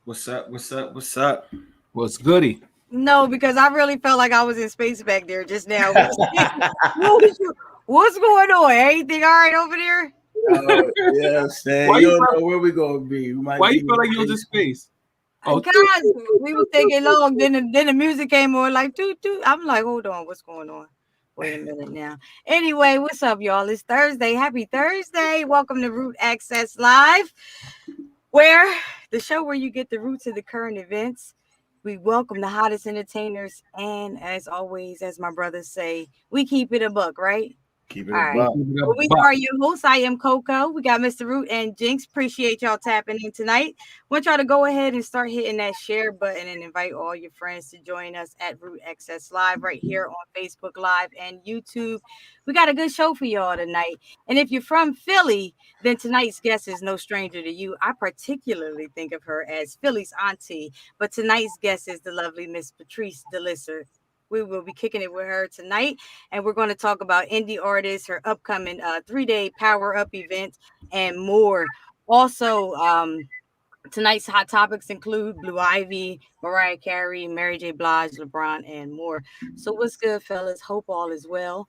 What's up? What's up? What's up? What's goody? No, because I really felt like I was in space back there just now. What's going on? Anything all right over there? Yeah, Stan. You don't know where we're gonna be. Why you feel like you was in space? Oh, God, we were thinking long. Then the music came on like toot toot. I'm like, hold on, what's going on? Wait a minute now. Anyway, what's up, y'all? It's Thursday. Happy Thursday. Welcome to Root Access Live, where the show where you get the roots of the current events. We welcome the hottest entertainers, and as always, as my brothers say, we keep it a buck, right? Keep it a buck. Well, we are your hosts. I am Coco. We got Mr. Root and Jinx. Appreciate y'all tapping in tonight. Want y'all to go ahead and start hitting that share button and invite all your friends to join us at Root Access Live right here on Facebook Live and YouTube. We got a good show for y'all tonight. And if you're from Philly, then tonight's guest is no stranger to you. I particularly think of her as Philly's auntie, but tonight's guest is the lovely Miss Patrice DeLisser. We will be kicking it with her tonight, and we're going to talk about indie artists, her upcoming 3-day Power Up event, and more. Also, tonight's hot topics include Blue Ivy, Mariah Carey, Mary J. Blige, LeBron, and more. So what's good, fellas? Hope all is well.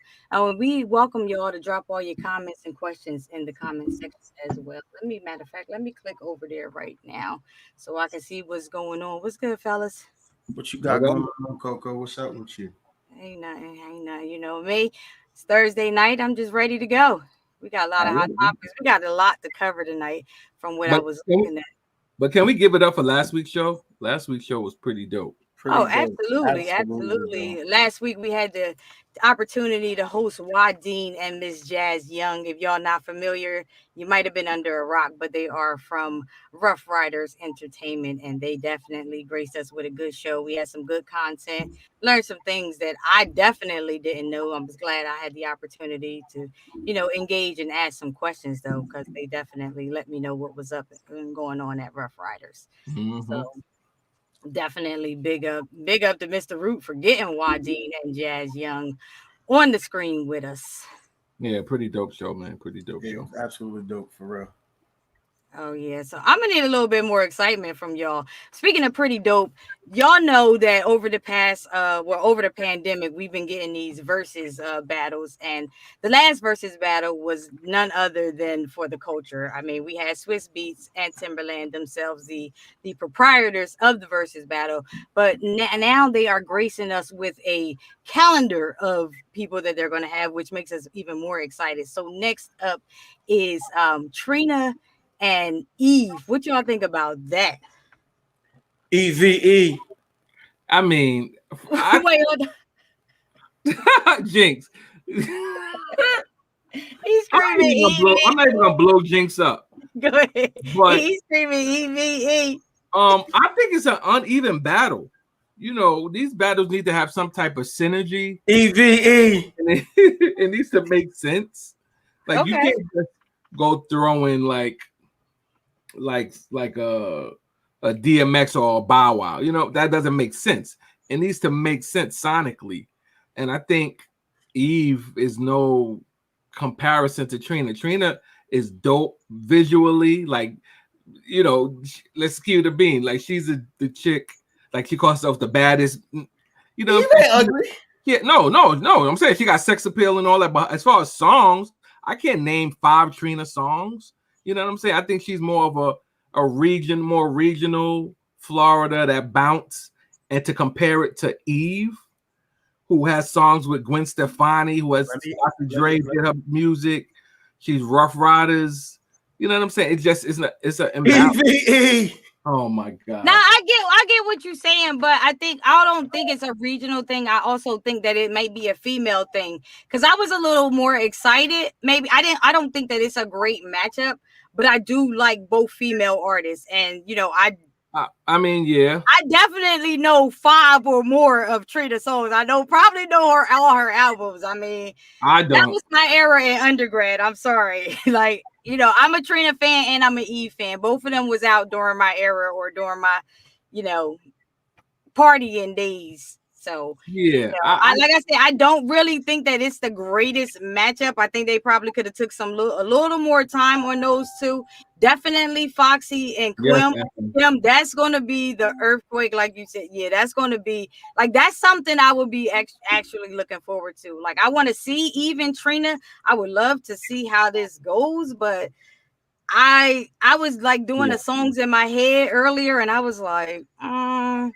We welcome y'all to drop all your comments and questions in the comment section as well. Matter of fact, let me click over there right now so I can see what's going on. What's good, fellas? What you got going on, Coco? What's up with you? Ain't nothing. You know me. It's Thursday night. I'm just ready to go. We got a lot of hot topics. We got a lot to cover tonight from what I was looking at. But can we give it up for last week's show? Last week's show was pretty dope. Absolutely. Last week we had the opportunity to host Wadeen and Miss Jazz Young. If y'all not familiar, you might have been under a rock, but they are from Rough Riders Entertainment, and they definitely graced us with a good show. We had some good content, learned some things that I definitely didn't know. I'm just glad I had the opportunity to, engage and ask some questions though, because they definitely let me know what was up and going on at Rough Riders. Mm-hmm. So definitely big up to Mr. Root for getting Wadeen and Jazz Young on the screen with us. Yeah, pretty dope show, man. Pretty dope show. Absolutely dope, for real. Oh, yeah. So I'm going to need a little bit more excitement from y'all. Speaking of pretty dope, y'all know that over the pandemic, we've been getting these versus battles. And the last versus battle was none other than For the Culture. I mean, we had Swiss Beats and Timberland themselves, the proprietors of the versus battle. But now they are gracing us with a calendar of people that they're going to have, which makes us even more excited. So next up is Trina and Eve. What y'all think about that? EVE. I mean, Jinx. He's screaming. I'm not even gonna blow Jinx up. Go ahead. But he's screaming EVE. I think it's an uneven battle. These battles need to have some type of synergy. EVE. And it needs to make sense. Like, you can't just go throwing like a DMX or a Bow Wow. That doesn't make sense. It needs to make sense sonically. And I think Eve is no comparison to Trina. Trina is dope visually. Like, let's cue the bean. Like, she's the chick. Like, she calls herself the baddest. You ain't ugly. Yeah, no. I'm saying she got sex appeal and all that. But as far as songs, I can't name 5 Trina songs. You know what I'm saying? I think she's more of a more regional Florida that bounce. And to compare it to Eve, who has songs with Gwen Stefani, who has Dr. Dre did her music. She's Rough Riders. You know what I'm saying? It's an imbalance. Oh my God. Now I get what you're saying, but I don't think it's a regional thing. I also think that it might be a female thing. Because I was a little more excited. Maybe I don't think that it's a great matchup, but I do like both female artists. And I mean, yeah. I definitely know 5 or more of Trina songs. I probably know all her albums. I mean, I don't. That was my era in undergrad. I'm sorry. Like, I'm a Trina fan and I'm an Eve fan. Both of them was out during my era or during my, partying days. So yeah, like I said, I don't really think that it's the greatest matchup. I think they probably could have took a little more time on those two. Definitely Foxy and Kim. Kim, that's going to be the earthquake, like you said. Yeah, that's going to be that's something I would be actually looking forward to. Like, I want to see even Trina. I would love to see how this goes, but I was like doing the songs in my head earlier, and I was like, nah,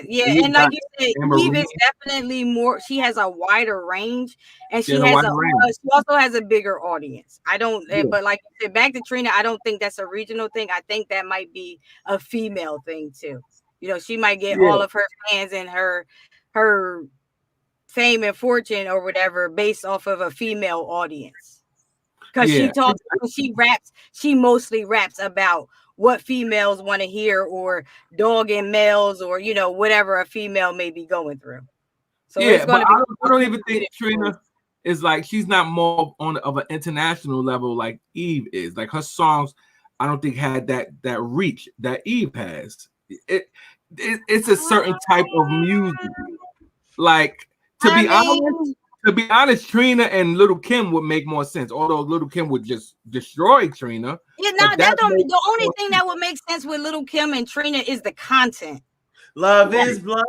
yeah, and like you said, Eve is definitely more. She has a wider range, and she also has a bigger audience. But like you said, back to Trina, I don't think that's a regional thing. I think that might be a female thing too. She might get all of her fans and her fame and fortune or whatever based off of a female audience. Because she raps, she mostly raps about what females want to hear or dogging males or, whatever a female may be going through. So it's going to be. I don't even think Trina is she's not more of an international level like Eve is. Like, her songs, I don't think had that reach that Eve has. It's a certain type of music. Like, to be honest, Trina and Little Kim would make more sense. Although Little Kim would just destroy Trina. Yeah, the only thing that would make sense with Little Kim and Trina is the content. Love is blind.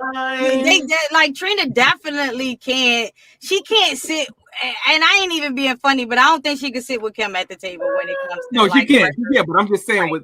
Like, Trina definitely can't. She can't sit. And I ain't even being funny, but I don't think she could sit with Kim at the table when it comes to. No, she can't. Yeah, but I'm just saying with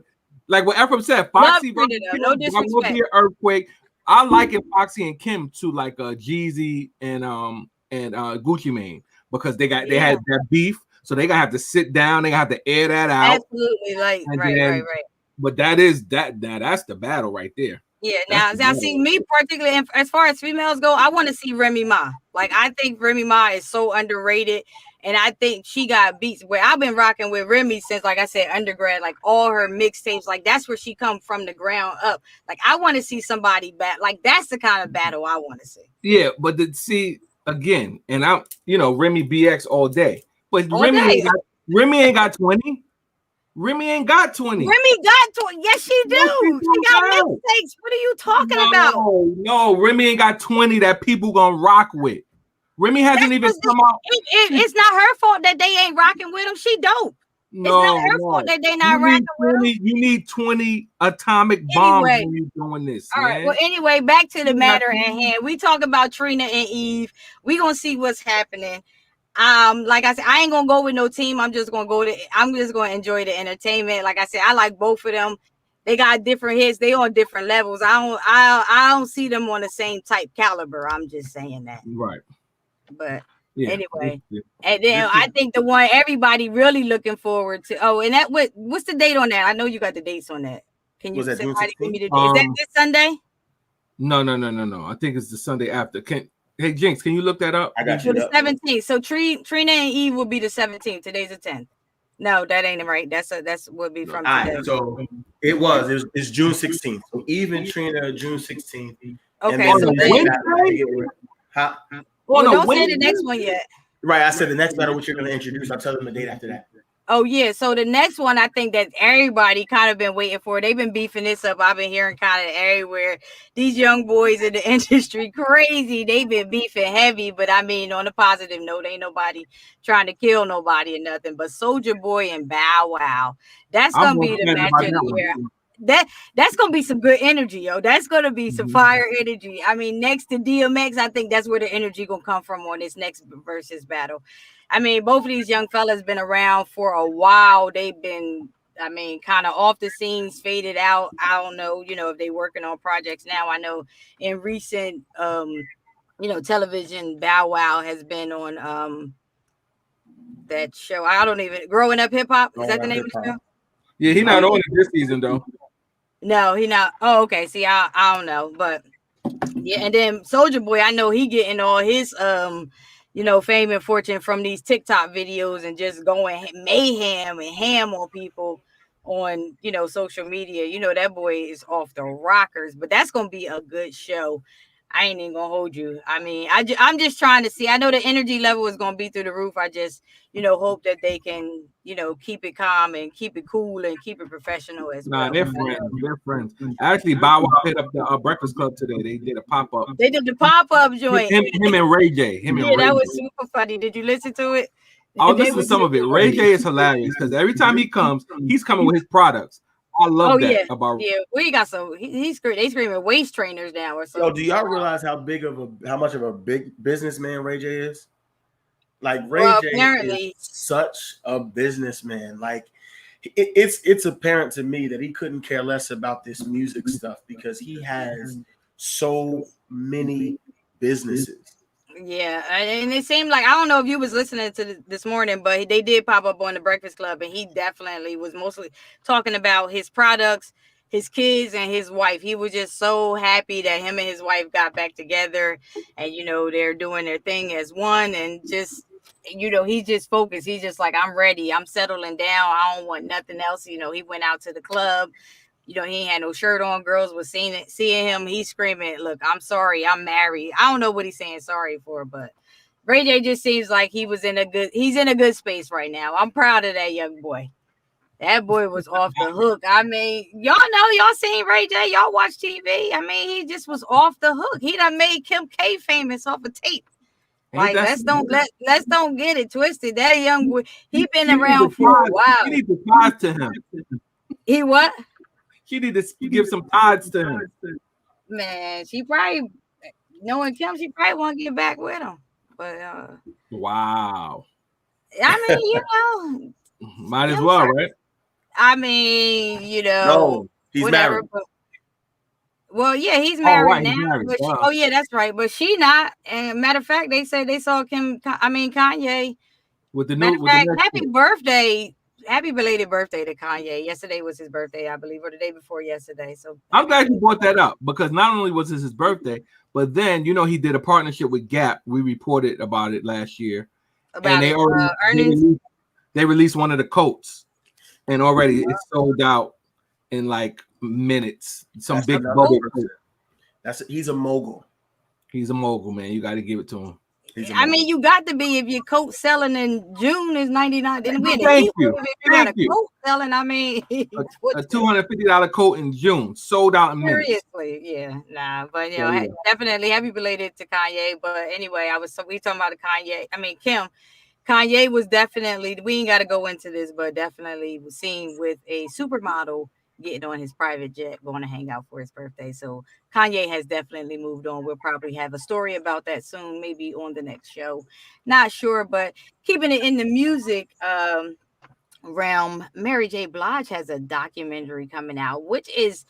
Ephraim said, Foxy versus Kim, no disrespect. Will be an earthquake. I like it, Foxy and Kim to Jeezy and Gucci Mane, because they had that beef, so they gotta have to sit down, they gotta have to air that out. Absolutely, right. But that's the battle right there. Yeah, now see, me particularly, as far as females go, I want to see Remy Ma. Like, I think Remy Ma is so underrated, and I think she got beats. Where I've been rocking with Remy since, like I said, undergrad. Like, all her mixtapes, like, that's where she come from the ground up. Like, I want to see somebody back. Like, that's the kind of battle I want to see. Yeah, but see again, and I'm Remy BX all day, but Remy ain't got 20. Remy ain't got 20. Remy got 20. Yes, she do. She got mixtapes. What are you talking about? No, Remy ain't got 20 that people gonna rock with. Remy hasn't even come out. It's not her fault that they ain't rocking with him. She dope. No, it's not her fault that they not rocking with him. You need 20 atomic bombs when you're doing this. All right. Well, anyway, back to the matter at hand. We talk about Trina and Eve. We gonna see what's happening. Like I said, I ain't gonna go with no team. I'm just gonna enjoy the entertainment. Like I said, I like both of them. They got different hits. They on different levels. I don't see them on the same type caliber. I'm just saying that. Right. But anyway, and then I think the one everybody really looking forward to. Oh, and what's the date on that? I know you got the dates on that. Can you somebody give me the date? Is that this Sunday? No. I think it's the Sunday after. Hey, Jinx, can you look that up? I got you. The 17th. So Trina and Eve will be the 17th. Today's the 10th. No, that ain't right. That's would be from today. So it's June 16th. So Eve and Trina, June 16th. Okay, so don't say the next one yet. Right, I said the next battle which you're going to introduce. I'll tell them the date after that. Oh yeah, so the next one I think that everybody kind of been waiting for. They've been beefing this up. I've been hearing kind of everywhere. These young boys in the industry crazy. They've been beefing heavy, but I mean on a positive note, ain't nobody trying to kill nobody or nothing. But Soulja Boy and Bow Wow, that's gonna be the match of the year. that's gonna be some good energy, yo. That's gonna be some fire energy. I mean, next to DMX, I think that's where the energy gonna come from on this next versus battle. I mean, both of these young fellas been around for a while. They've been, I mean, kind of off the scenes, faded out. I don't know, if they working on projects now. I know in recent television, Bow Wow has been on that show. I don't even Growing Up Hip Hop. Is that the name of the show? Yeah, he's not on it this season though. No, he not. Oh, okay. See, I don't know, but yeah. And then Soldier Boy, I know he getting all his fame and fortune from these TikTok videos and just going mayhem and ham on people on social media. That boy is off the rockers, but that's gonna be a good show. I ain't even gonna hold you. I mean, I'm just trying to see. I know the energy level is gonna be through the roof. I just, hope that they can, keep it calm and keep it cool and keep it professional as well. They're friends. They're friends. Actually, Bow Wow hit up the Breakfast Club today. They did a pop-up. They did the pop-up joint. Him and Ray J. That was super funny. Did you listen to it? I'll listen to some of it. Ray J is hilarious because every time he comes, he's coming with his products. I love that. Yeah. About we got some. They screaming waist trainers now or something. Yo, do y'all realize how much of a big businessman Ray J is? Like Ray J is such a businessman. Like it's apparent to me that he couldn't care less about this music stuff because he has so many businesses. Yeah, and it seemed like, I don't know if you was listening to this morning, but they did pop up on the Breakfast Club, and he definitely was mostly talking about his products, his kids, and his wife. He was just so happy that him and his wife got back together, and they're doing their thing as one, and just he's just focused. He's just like, I'm ready. I'm settling down. I don't want nothing else. He went out to the club. He ain't had no shirt on. Girls was seeing him. He's screaming, look, I'm sorry, I'm married. I don't know what he's saying sorry for, but Ray J just seems like he's in a good space right now. I'm proud of that young boy. That boy was off the hook. I mean, y'all seen Ray J. Y'all watch TV. I mean, he just was off the hook. He done made Kim K famous off of tape. Like, let's don't get it twisted. That young boy, he been around for a while. You need to talk to him. He what? She need to give some odds to him. Man, she probably, knowing Kim, she probably want to get back with him. But wow. I mean, might as well, right? I mean, no, he's whatever. married. But, well, yeah, he's married now. He's married. But Wow. yeah, that's right. But she not. And matter of fact, they said they saw Kanye with the new. Happy new birthday. Happy belated birthday to Kanye. Yesterday was his birthday, I believe, or the day before yesterday. So I'm glad you brought that up because not only was this his birthday, but then he did a partnership with Gap. We reported about it last year, and they already they released one of the coats, and already it's sold out in like minutes. Some big bubble coat. He's a mogul. He's a mogul, man. You got to give it to him. I mean, you got to be if your coat selling in June is $99. Then we Thank you. Coat selling. I mean, a $250 coat in June, sold out in minutes. Seriously, yeah, nah, but definitely happy belated to Kanye. But anyway, we talking about Kanye. I mean, Kim. Kanye was definitely. We ain't got to go into this, but definitely was seen with a supermodel getting on his private jet, going to hang out for his birthday. So Kanye has definitely moved on. We'll probably have a story about that soon, maybe on the next show. Not sure, but keeping it in the music realm, Mary J. Blige has a documentary coming out, which is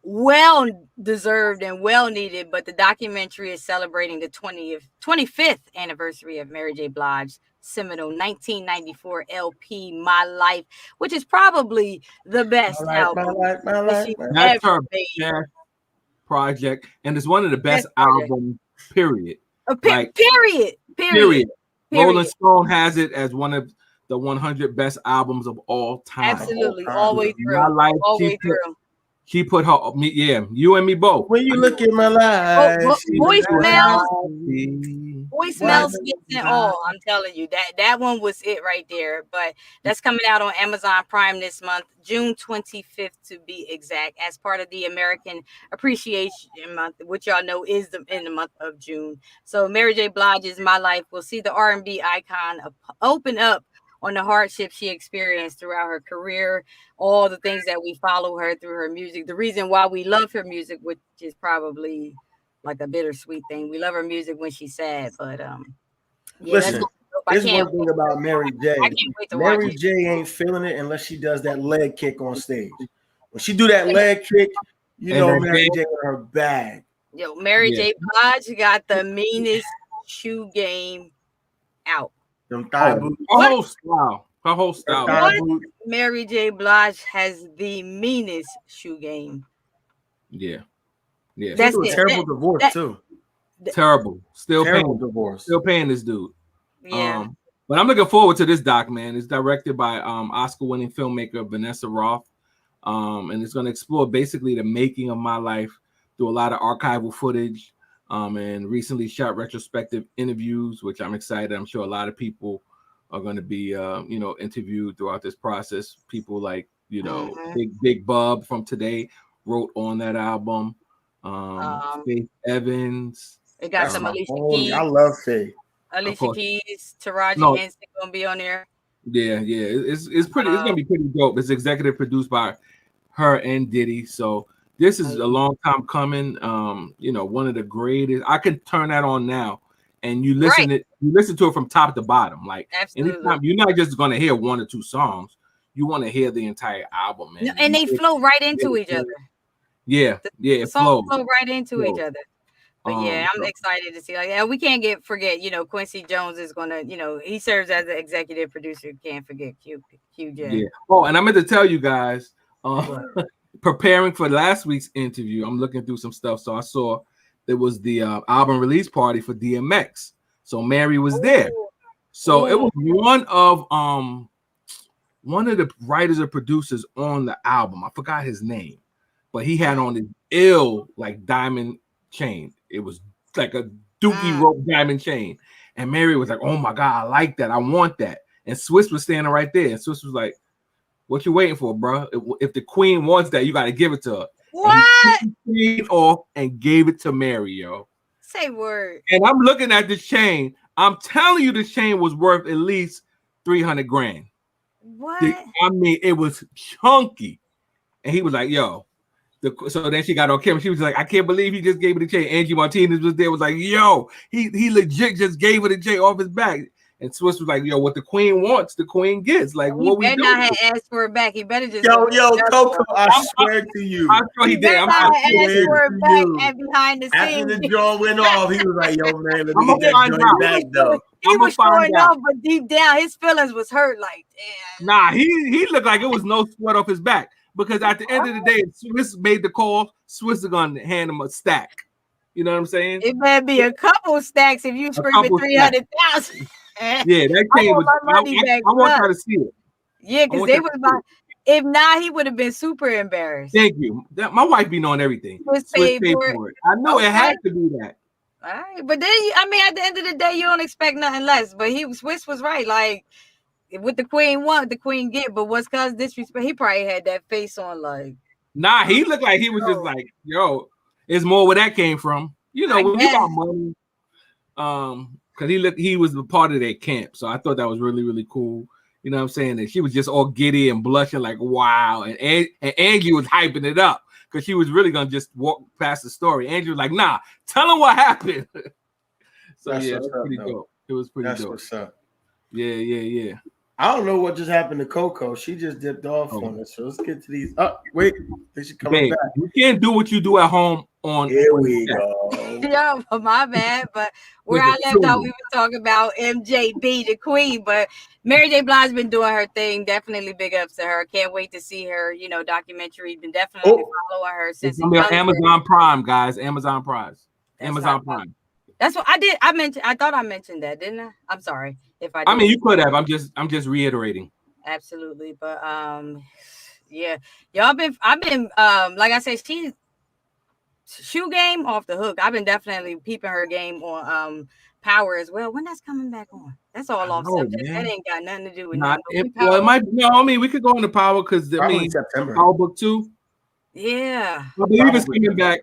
well deserved and well needed. But the documentary is celebrating the 25th anniversary of Mary J. Blige's seminal 1994 LP, My Life, which is probably the best album. That's her best project, and it's one of the best albums. Period. Period. Rolling Stone has it as one of the 100 best albums of all time. Absolutely, all the way through. My Life. She put her, you and me both. When you look at my life, voicemails gets it all. I'm telling you that one was it right there. But that's coming out on Amazon Prime this month, June 25th to be exact, as part of the American Appreciation Month, which y'all know is in the month of June. So Mary J. Blige's My Life will see the R&B icon open up on the hardships she experienced throughout her career, all the things that we follow her through her music. The reason why we love her music, which is probably like a bittersweet thing. We love her music when she's sad, but yeah, listen, there's one thing about Mary J. I can't wait to Mary watch J ain't feeling it unless she does that leg kick on stage. When she do that leg kick, you know Mary J in her bag. Yo, Mary J. Blige got the meanest shoe game out. Them thigh boots. Her whole style. Mary J. Blige has the meanest shoe game. Yeah. Yeah. That's a terrible divorce too. Terrible. Still terrible paying divorce. Still paying this dude. Yeah. But I'm looking forward to this doc, man. It's directed by Oscar-winning filmmaker Vanessa Roth. And it's going to explore basically the making of my life through a lot of archival footage and recently shot retrospective interviews, which I'm excited. I'm sure a lot of people are going to be, interviewed throughout this process. People like, Big Bub from Today wrote on that album. Faith Evans. It got some Alicia Keys. I love Faith. Alicia Keys, Taraji Henson going to be on there. Yeah. It's pretty. It's going to be pretty dope. It's executive produced by her and Diddy. So this is a long time coming. One of the greatest. I can turn that on now, and you listen to it from top to bottom. Like anytime, you're not just gonna hear one or two songs. You want to hear the entire album, man. And they flow right into each other. Yeah, the songs flow right into each other. But yeah, I'm excited to see. Like, we can't forget. Quincy Jones is gonna. He serves as the executive producer. Can't forget Q J. Yeah. Oh, and I meant to tell you guys. Preparing for last week's interview, I'm looking through some stuff. So I saw there was the album release party for DMX. So Mary was there. So it was one of the writers or producers on the album. I forgot his name, but he had on his diamond chain. It was like a dookie rope diamond chain. And Mary was like, "Oh my God, I like that. I want that." And Swiss was standing right there. And Swiss was like, "What you waiting for, bro? If the queen wants that, you got to give it to her." What? And he took off and gave it to Mary, yo. Say word. And I'm looking at this chain. I'm telling you, this chain was worth at least $300,000. What? I mean, it was chunky. And he was like, "Yo." So then she got on camera. She was like, "I can't believe he just gave it a chain." Angie Martinez was there. Was like, "Yo, he legit just gave it a chain off his back." And Swiss was like, "Yo, what the queen wants, the queen gets." Like, what we do? He better not have asked for it back. He better just. Yo, Coco, I swear to you. I'm sure he did. I'm not asked for it back and behind the scenes. After the joint went off, he was like, "Yo, man, let me get that joint back, though." He was showing up, but deep down, his feelings was hurt. Like, damn. Nah, he looked like it was no sweat off his back because at the end of the day, Swiss made the call. Swiss is gonna hand him a stack. You know what I'm saying? It better be a couple stacks if you screaming 300,000. Yeah, that came with. I want her to see it. Yeah, because they was like, if not, he would have been super embarrassed. Thank you. My wife be knowing everything. Swiss paid for it. I know it had to be that. All right, but then at the end of the day, you don't expect nothing less. But Swiss was right. Like, what the queen want, the queen get. But what's cause disrespect? He probably had that face on, like. Nah, he looked like he was just like, "Yo, it's more where that came from." When you got money. Because he was a part of that camp. So I thought that was really, really cool. You know what I'm saying? And she was just all giddy and blushing like, wow. And Angie was hyping it up because she was really going to just walk past the story. Angie was like, nah, tell him what happened. So it was pretty dope. It was pretty dope. That's what's up. Yeah. I don't know what just happened to Coco. She just dipped off on us. So let's get to these. Oh, wait. They should come back. You can't do what you do at home on. Here we go. Yeah, my bad. But where I left out, we were talking about MJB, the queen. But Mary J. Blige's been doing her thing. Definitely big ups to her. Can't wait to see her, documentary. Been definitely following her since. It's on Amazon Prime, guys. Amazon Prime. That's what I did. I thought I mentioned that, didn't I? I'm sorry if I did. I mean, you could have. I'm just reiterating. Absolutely, but yeah, I've been like I said, she's shoe game off the hook. I've been definitely peeping her game on Power as well. When that's coming back on? That's all off subject. That ain't got nothing to do with it might. No, I mean we could go into Power because September. Power Book 2. Yeah, I believe it's coming back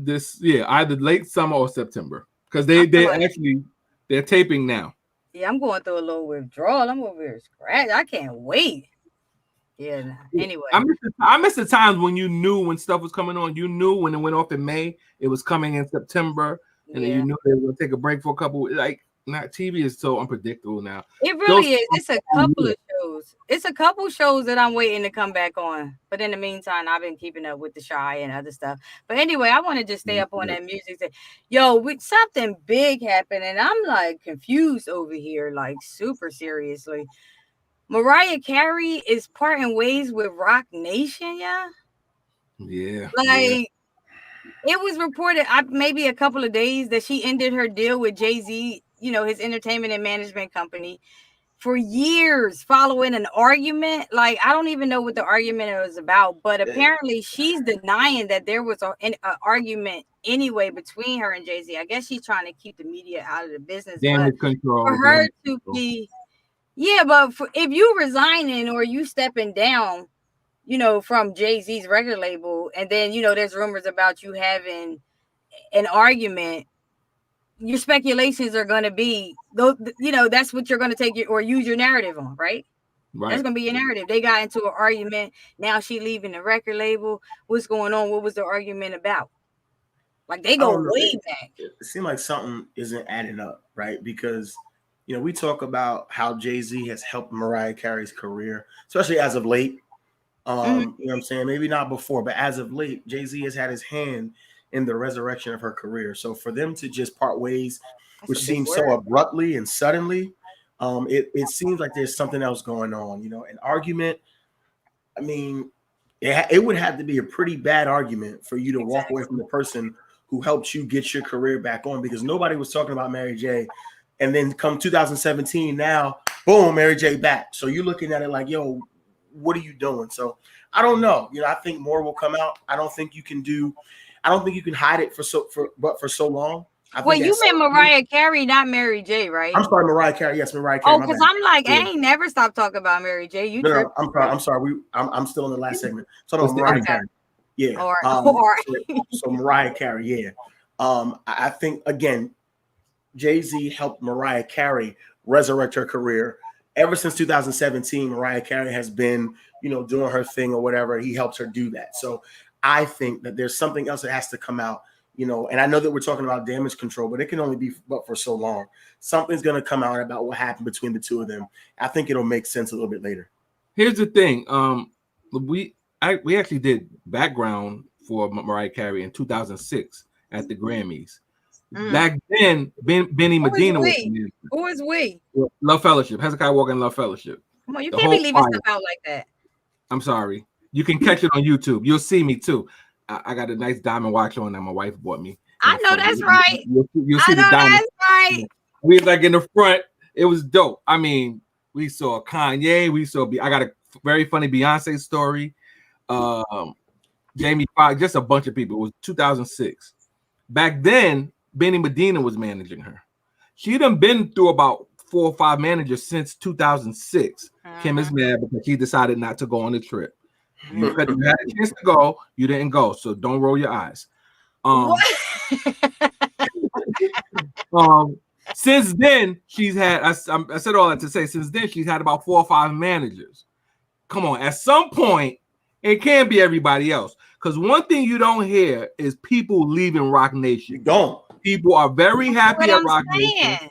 this either late summer or September because they're taping now. Yeah, I'm going through a little withdrawal. I'm over here scratch. I can't wait. Yeah. Anyway, I miss the times when you knew when stuff was coming on. You knew when it went off in May, it was coming in September, and then you knew they were going to take a break for a couple. Like, not TV is so unpredictable now. It really is. It's a couple of shows. It's a couple shows that I'm waiting to come back on. But in the meantime, I've been keeping up with the Shy and other stuff. But anyway, I want to just stay up on that music. Yo, with something big happened, and I'm like confused over here, like super seriously. Mariah Carey is parting ways with Rock Nation, yeah. Yeah. Like it was reported maybe a couple of days that she ended her deal with Jay-Z, you know, his entertainment and management company, for years following an argument. Like, I don't even know what the argument was about, but apparently she's denying that there was an argument anyway between her and Jay-Z. I guess she's trying to keep the media out of the business. Damage control. For her to be, but if you resigning or you stepping down, you know, from Jay-Z's record label, and then, you know, there's rumors about you having an argument, your speculations are going to be, you know, that's what you're going to take or use your narrative on, right? That's going to be your narrative. They got into an argument. Now she leaving the record label. What's going on? What was the argument about? Like, they go way back. It seems like something isn't adding up, right? Because, you know, we talk about how Jay-Z has helped Mariah Carey's career, especially as of late. You know what I'm saying? Maybe not before, but as of late, Jay-Z has had his hand in the resurrection of her career. So for them to just part ways, which seems so abruptly and suddenly, it seems like there's something else going on. You know, an argument. I mean, it would have to be a pretty bad argument for you to walk away from the person who helped you get your career back on, because nobody was talking about Mary J. And then come 2017, now, boom, Mary J back. So you're looking at it like, yo, what are you doing? So I don't know. You know, I think more will come out. I don't think you can hide it for so long. Well, you meant Mariah Carey, not Mary J, right? I'm sorry, Mariah Carey. Yes, Mariah Carey. Oh, because I'm like, I ain't never stopped talking about Mary J. No, I'm sorry. I'm still in the last segment. So no, Mariah Carey. Yeah. All right. So Mariah Carey. Yeah. I think again, Jay-Z helped Mariah Carey resurrect her career. Ever since 2017, Mariah Carey has been, you know, doing her thing or whatever. He helps her do that. So I think that there's something else that has to come out, you know, and I know that we're talking about damage control, but it can only be but for so long. Something's going to come out about what happened between the two of them. I think it'll make sense a little bit later. Here's the thing. We actually did background for Mariah Carey in 2006 at the Grammys. Back then, Benny Medina was. Who is we? Love Fellowship. Hezekiah Walker and Love Fellowship. Come on, you can't be leaving stuff out like that. I'm sorry. You can catch it on YouTube. You'll see me too. I got a nice diamond watch on that my wife bought me. I know that's right. You'll see the diamond. That's right. We was like in the front. It was dope. I mean, we saw Kanye. I got a very funny Beyonce story. Jamie Foxx, just a bunch of people. It was 2006. Back then, Benny Medina was managing her. She done been through about 4 or 5 managers since 2006. Kim is mad because she decided not to go on the trip. You had a chance to go, you didn't go, so don't roll your eyes. Since then, she's had. I said all that to say. Since then, she's had about 4 or 5 managers. Come on, at some point, it can't be everybody else. Because one thing you don't hear is people leaving Rock Nation. You don't. People are very happy at Rock Nation.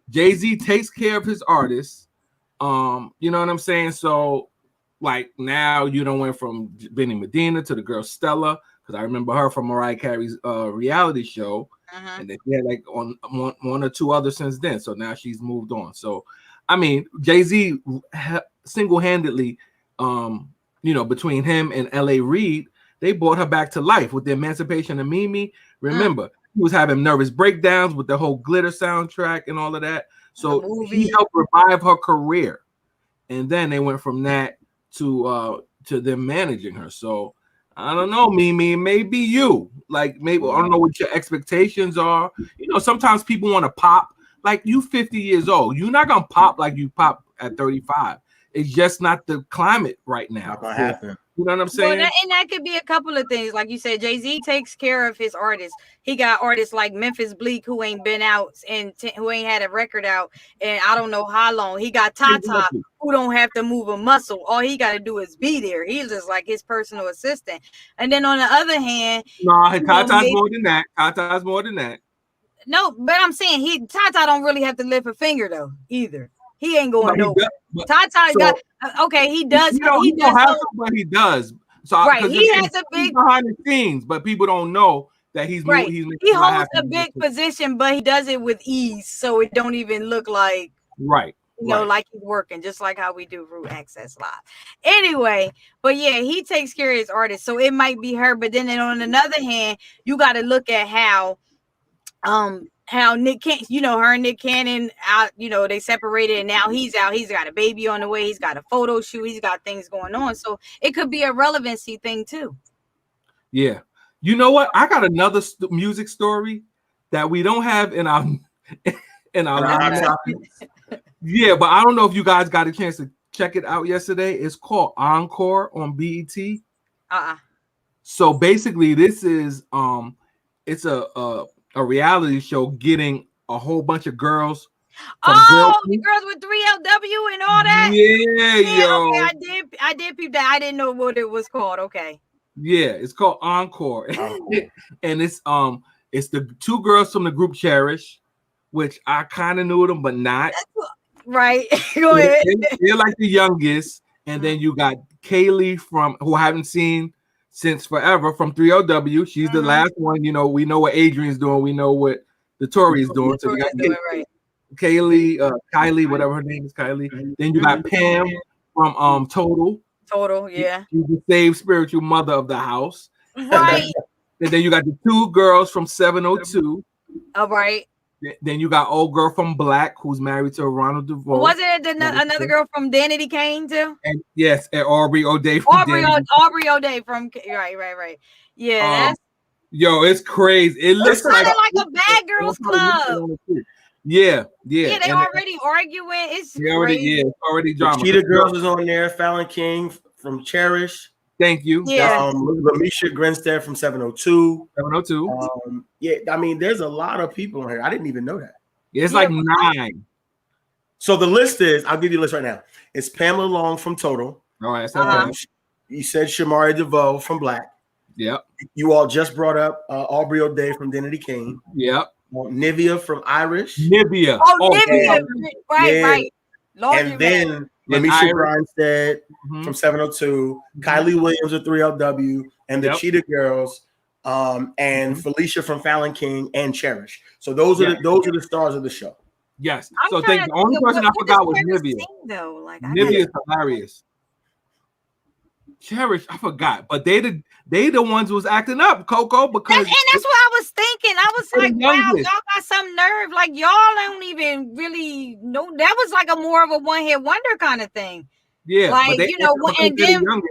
Jay-Z takes care of his artists. You know what I'm saying? So, like, now you done went from Benny Medina to the girl Stella, because I remember her from Mariah Carey's reality show. And then she had like on one or 2 others since then. So now she's moved on. So, I mean, Jay-Z single-handedly, you know, between him and L.A. Reid, they brought her back to life with the Emancipation of Mimi. Remember, he was having nervous breakdowns with the whole Glitter soundtrack and all of that. So he helped revive her career. And then they went from that to them managing her. So I don't know, Mimi, maybe you. Like, maybe I don't know what your expectations are. You know, sometimes people want to pop. Like, you 50 years old. You're not gonna pop like you pop at 35. It's just not the climate right now. Not gonna happen. You know what I'm saying? Well, and that could be a couple of things. Like you said, Jay-Z takes care of his artists. He got artists like Memphis Bleak, who ain't been out and who ain't had a record out and I don't know how long. He got Tata, who don't have to move a muscle. All he got to do is be there. He's just like his personal assistant. And then on the other hand, no, Tata's more than that. Tata's more than that. No, but I'm saying Tata don't really have to lift a finger though either. He ain't going nowhere. Tata got okay. He does. He don't have to, but he does. So right, he has a big behind the scenes, but people don't know that he's right. He holds a big position, but he does it with ease, so it don't even look like right. You know, like he's working, just like how we do Root Access Live. Anyway, but yeah, he takes care of his artists, so it might be her. But then on another hand, you got to look at how Nick Cannon, you know, her and Nick Cannon out, you know, they separated and now he's out. He's got a baby on the way. He's got a photo shoot. He's got things going on. So it could be a relevancy thing too. Yeah. You know what? I got another music story that we don't have in our yeah, but I don't know if you guys got a chance to check it out yesterday. It's called Encore on BET. So basically this is it's a reality show getting a whole bunch of girls. The girls with 3LW and all that. Yeah, yo. Okay, I did peep that. I didn't know what it was called. Okay. Yeah, it's called Encore. And it's the two girls from the group Cherish, which I kind of knew them, but not. Right. Go ahead. They're like the youngest. And then you got Kaylee who I haven't seen since forever from 3LW. She's the last one. You know, we know what Adrian's doing. We know what the Tory is doing. So you got Kaylee, Kylie, whatever her name is, Kylie. Then you got Pam from Total. Total, yeah. She's the saved spiritual mother of the house. Right. And then you got the two girls from 702. All right. Then you got old girl from Black who's married to Ronald DeVoe. Wasn't it another girl from Danity Kane too? And yes, and Aubrey O'Day from Aubrey O'Day from right. Yeah, that's it's crazy. It looks like a bad girls club. Yeah. Yeah, they already arguing. It's already drama. The Cheetah Girls is on there. Fallon King from Cherish. Thank you. Yeah. Lamisha Grinstead from 702. 702. Yeah, I mean, there's a lot of people on here. I didn't even know that. Yeah, it's like 9. So the list is, I'll give you a list right now. It's Pamela Long from Total. All right. You said Shamari DeVoe from Black. Yep. You all just brought up Aubrey O'Day from Danity Kane. Yep. Nivea from Irish. Nivea. Nivea. Right. Lord, and then Lamisha Grinstead from 702, Kylie Williams of 3LW, and the Cheetah Girls, and Felicia from Fallon King and Cherish. So those are the stars of the show. Yes. So the only person I forgot was Nivea. Nivea is hilarious. Cherish, I forgot, but they the ones who was acting up, Coco, because and that's what I was thinking. I was like, wow, y'all got some nerve. Like y'all don't even really know. That was like a more of a one-hit wonder kind of thing. Yeah, like and then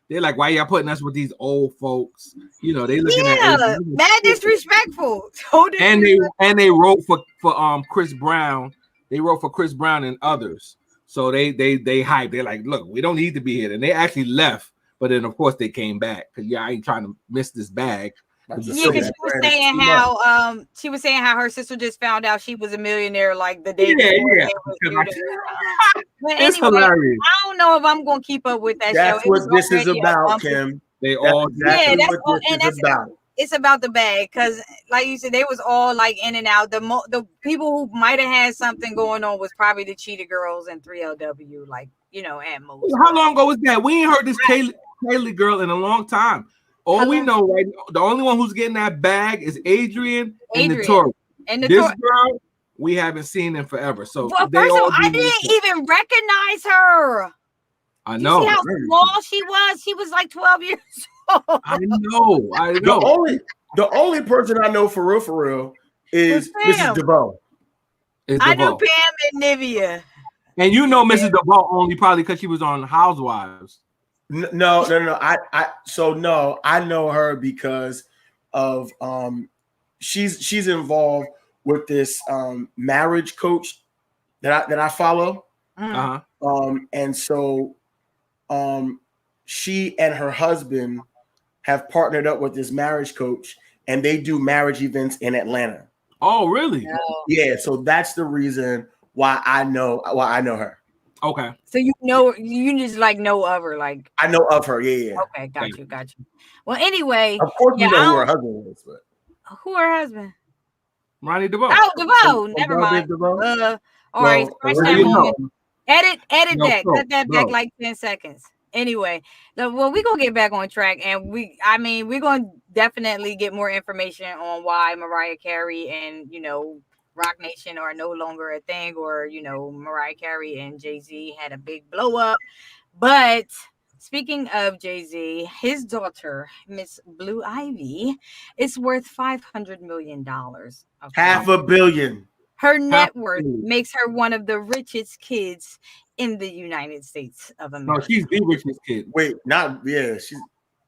they're like, why y'all putting us with these old folks? You know, they looking at mad disrespectful. And they wrote for Chris Brown. They wrote for Chris Brown and others. So they hype. They're like, look, we don't need to be here. And they actually left, but then of course they came back because I ain't trying to miss this bag. Yeah, because she was saying how her sister just found out she was a millionaire like the day before. It's hilarious. I don't know if I'm gonna keep up with that That's show. That's what this is about, Kim. It's about the bag because, like you said, they was all like in and out. The people who might have had something going on was probably the Cheetah Girls and 3LW, like and most. How long ago was that? We ain't heard this Kaylee girl in a long time. All we know right now, the only one who's getting that bag is Adrian. And the Tory. This girl, we haven't seen in forever. So first of all, I didn't even recognize her. I know. You see how small she was? She was like 12 years old. I know. The only person I know for real is Mrs. DeVoe. I knew Pam and Nivea. And you know Mrs. DeVoe only probably because she was on Housewives. No. I know her because of she's involved with this marriage coach that I follow. Uh-huh. And so she and her husband have partnered up with this marriage coach, and they do marriage events in Atlanta. Oh, really? Yeah. So that's the reason why I know her. Okay. So you just like know of her, like I know of her. Yeah. Okay, got you. Well, anyway, of course we know who her husband was, but who her husband? Ronnie DeVoe. Oh, DeVoe. Never mind. All right, scratch that moment. Edit that. Cut that back like 10 seconds. Anyway, well, we're gonna get back on track, and we're gonna definitely get more information on why Mariah Carey and Rock Nation are no longer a thing, or Mariah Carey and Jay-Z had a big blow up. But speaking of Jay-Z, his daughter, Miss Blue Ivy, is worth $500 million. Okay? $500 million. Her net worth makes her one of the richest kids in the United States of America. No, she's the richest kid. Wait,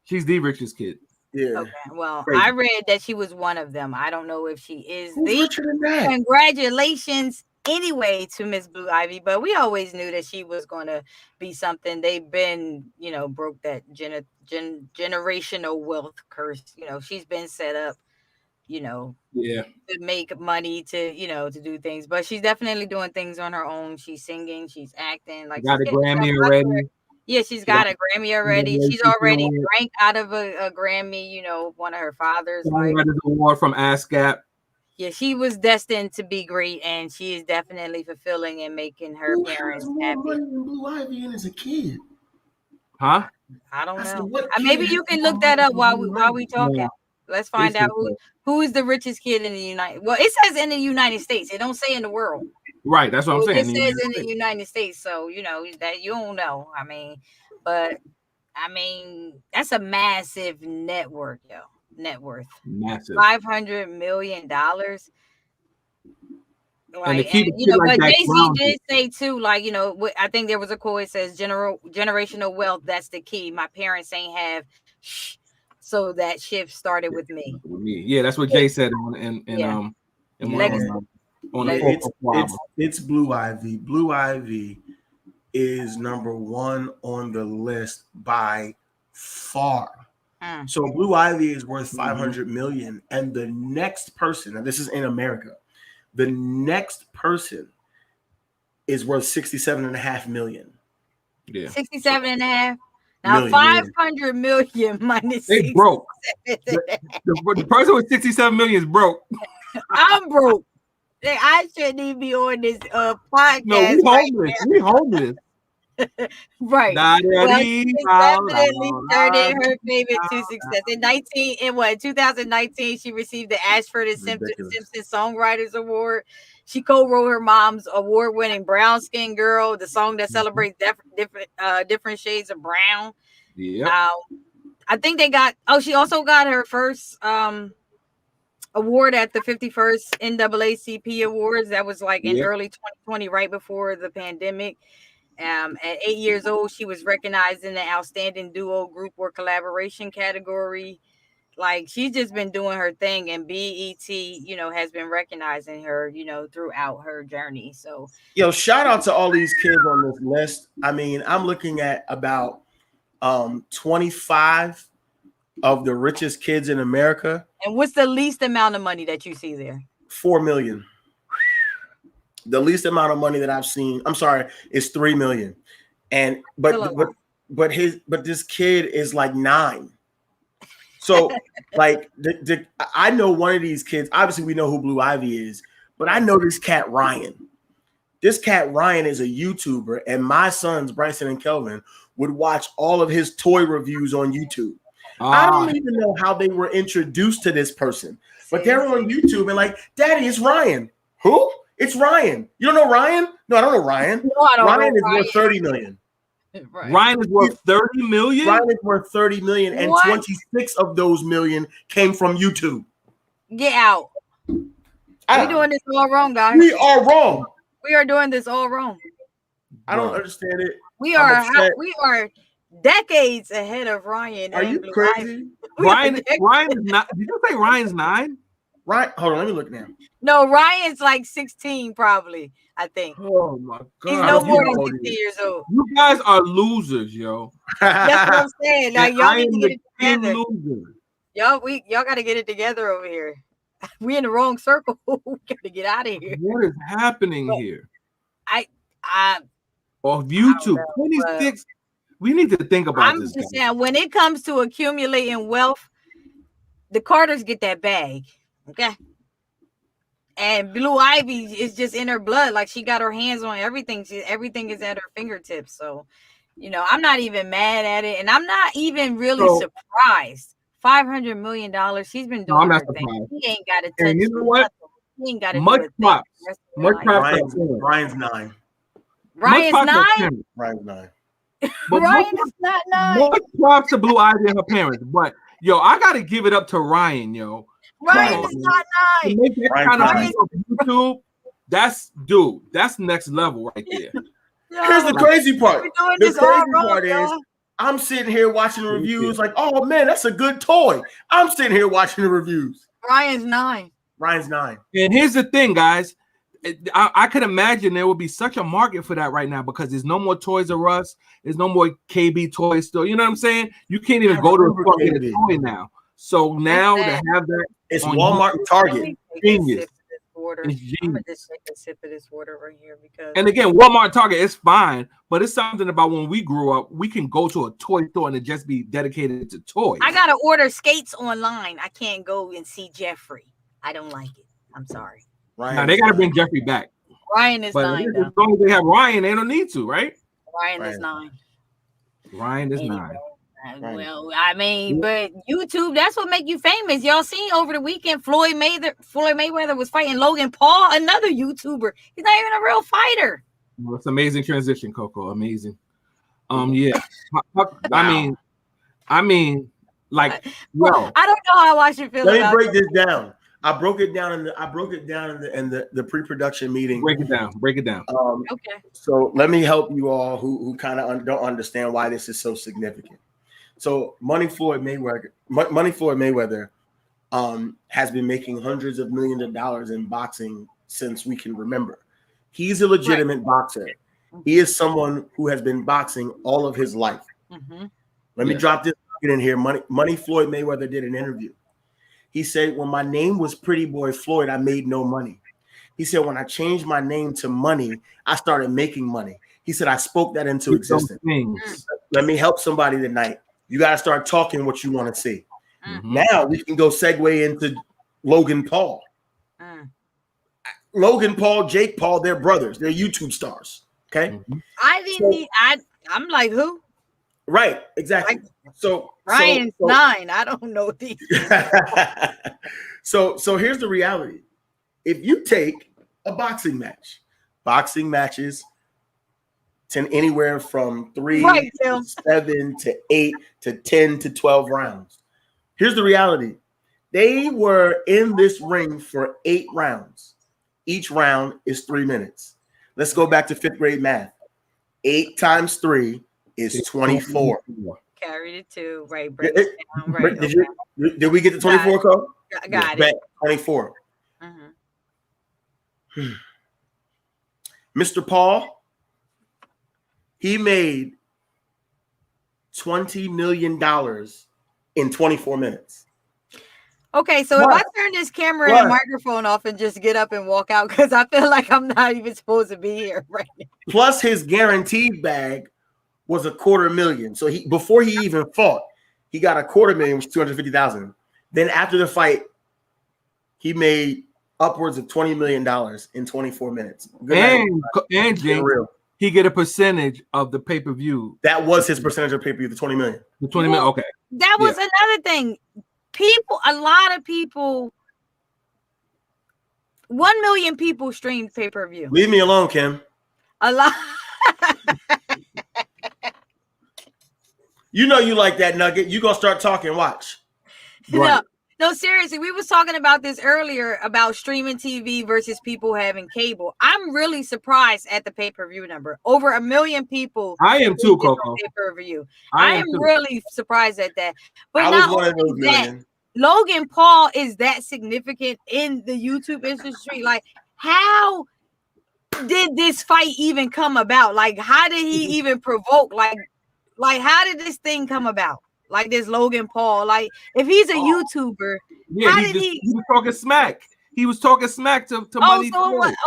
she's the richest kid. Yeah. Okay. Well, Crazy. I read that she was one of them. I don't know if she is. Who's richer than that? Congratulations anyway to Miss Blue Ivy, but we always knew that she was going to be something. They've been, broke that generational wealth curse. She's been set up, to make money, to do things, but she's definitely doing things on her own. She's singing, she's acting, like got a Grammy already. Yeah, she's got a Grammy already. She's already drank out of a Grammy, one of her father's. Got an award from ASCAP. Yeah, she was destined to be great, and she is definitely fulfilling and making her parents happy. More money than Blue Ivy as a kid? Huh? I don't know. Maybe you can look that up while we talking. Yeah. Let's find out who is the richest kid in the United. Well, it says in the United States. It don't say in the world. Right, that's what I'm saying. It says in the United States, so that you don't know. That's a massive net worth, net worth. Massive. $500 million. But Jay-Z did say too, I think there was a quote. It says generational wealth. That's the key. My parents ain't have. So that shift started with me. Yeah, that's what Jay said it's Blue Ivy. Blue Ivy is number one on the list by far. So Blue Ivy is worth $500 million, and the next person, and this is in America, the next person is worth $67.5 million. Yeah, 67.5. Now 500 million minus they broke. The person with 67 million is broke. I'm broke. I shouldn't even be on this podcast. No, we homeless. Right. Definitely turned her favorite to success. In 2019, she received the Ashford and Simpson Songwriters Award. She co-wrote her mom's award-winning Brown Skin Girl, the song that celebrates different shades of brown. Yeah. I think she also got her first award at the 51st NAACP Awards. That was in early 2020, right before the pandemic. At 8 years old, she was recognized in the Outstanding Duo, Group, or Collaboration category. She's just been doing her thing, and BET, has been recognizing her, throughout her journey. So, shout out to all these kids on this list. I'm looking at about 25 of the richest kids in America. And what's the least amount of money that you see there? $4 million. The least amount of money that I've seen, is $3 million. And but this kid is 9. So I know one of these kids. Obviously, we know who Blue Ivy is, but I know this cat Ryan. This cat Ryan is a YouTuber, and my sons Bryson and Kelvin would watch all of his toy reviews on YouTube. I don't even know how they were introduced to this person, but they're on YouTube and Daddy, it's Ryan. Who? It's Ryan. You don't know Ryan? No, I don't know Ryan. No, I don't Ryan know is worth $30 million. Right. Ryan is worth $30 million. Ryan is worth $30 million, and 26 of those million came from YouTube. Get out. We're doing this all wrong, guys. We are wrong. We are doing this all wrong. I don't understand it. We are decades ahead of Ryan. Are you crazy? Ryan is not. Did you say Ryan's 9? Right? Hold on, let me look now. No, Ryan's like 16, probably. I think. Oh my God! He's no more than 16 years old. You guys are losers, yo. That's what I'm saying. Like, y'all need to get it together. Loser. Y'all got to get it together over here. We in the wrong circle. We got to get out of here. What is happening here? Off YouTube, 26. We need to think about this. I'm just saying, when it comes to accumulating wealth, the Carters get that bag. Okay. And Blue Ivy is just in her blood. Like, she got her hands on everything. Everything is at her fingertips. So, I'm not even mad at it. And I'm not even really surprised. $500 million. She's been doing her thing. He ain't got to touch. And you know what? He ain't got to much props. Much props. Ryan's 9. Ryan's 9? Ryan's 9. But Ryan is not 9. Much props to Blue Ivy and her parents. But, yo, I got to give it up to Ryan, yo. Ryan is not 9. YouTube, that's next level right there. Here's the crazy part. The crazy part is I'm sitting here watching the reviews like, oh man, that's a good toy. I'm sitting here watching the reviews. Ryan's 9. Ryan's 9. And here's the thing, guys. I could imagine there would be such a market for that right now because there's no more Toys R Us. There's no more KB toy store. You know what I'm saying? You can't even go to a store and get a toy now. So now to have that, it's Walmart and Target. Genius. I'm gonna just take a sip of this water right here because. And again, Walmart and Target is fine, but it's something about when we grew up, we can go to a toy store and it just be dedicated to toys. I gotta order skates online. I can't go and see Jeffrey. I don't like it. I'm sorry. Now they gotta bring Jeffrey back. Ryan is 9. As long as they have Ryan, they don't need to, right? Ryan is 9. Ryan is 9. Well, I mean, but YouTube, that's what make you famous. Y'all seen over the weekend, Floyd Mayweather was fighting Logan Paul, another YouTuber. He's not even a real fighter. Well, it's amazing transition, Coco. Amazing. Yeah. I mean, like, well, I don't know how I should feel. Let me break this down. I broke it down in the pre-production meeting. Break it down. Okay. So let me help you all who kind of don't understand why this is so significant. So Money Floyd Mayweather has been making hundreds of millions of dollars in boxing since we can remember. He's a legitimate boxer. He is someone who has been boxing all of his life. Mm-hmm. Let me drop this in here. Money Floyd Mayweather did an interview. He said, when my name was Pretty Boy Floyd, I made no money. He said, when I changed my name to Money, I started making money. He said, I spoke that into existence. Let me help somebody tonight. You got to start talking what you want to see. Mm-hmm. Now we can go segue into Logan Paul. Logan Paul, Jake Paul, they're brothers. They're YouTube stars. Okay. Mm-hmm. I'm like, who? Right. Exactly. So Ryan's 9. I don't know these. So here's the reality. If you take a boxing matches anywhere from 3 to 7 to 8 to 10 to 12 rounds. Here's the reality. They were in this ring for 8 rounds. Each round is 3 minutes. Let's go back to 5th grade math. 8 times 3 is 24. Carried it too. Right. Break it down. Right. Did we get the 24 code? Got it. 24. Mm-hmm. Mr. Paul, he made $20 million in 24 minutes. Okay, so if I turn this camera and microphone off and just get up and walk out, because I feel like I'm not even supposed to be here right now. Plus his guaranteed bag was $250,000. So before he even fought, he got $250,000, which was $250,000. Then after the fight, he made upwards of $20 million in 24 minutes. And James, he get a percentage of the pay-per-view. That was his percentage of pay-per-view, the $20 million. The $20 million, okay. That was another thing. A lot of people, 1 million people streamed pay-per-view. Leave me alone, Kim. A lot. You know you like that nugget. You gonna start talking. Watch. Right. No, seriously. We was talking about this earlier about streaming TV versus people having cable. I'm really surprised at the pay-per-view number. Over 1 million people. I am too, Coco. Pay-per-view. I am really surprised at that. But I was one of those million. Logan Paul is that significant in the YouTube industry? Like, how did this fight even come about? Like, how did he even provoke? Like how did this thing come about? Like this Logan Paul, like if he's a YouTuber, how did he was talking smack. He was talking smack to Money.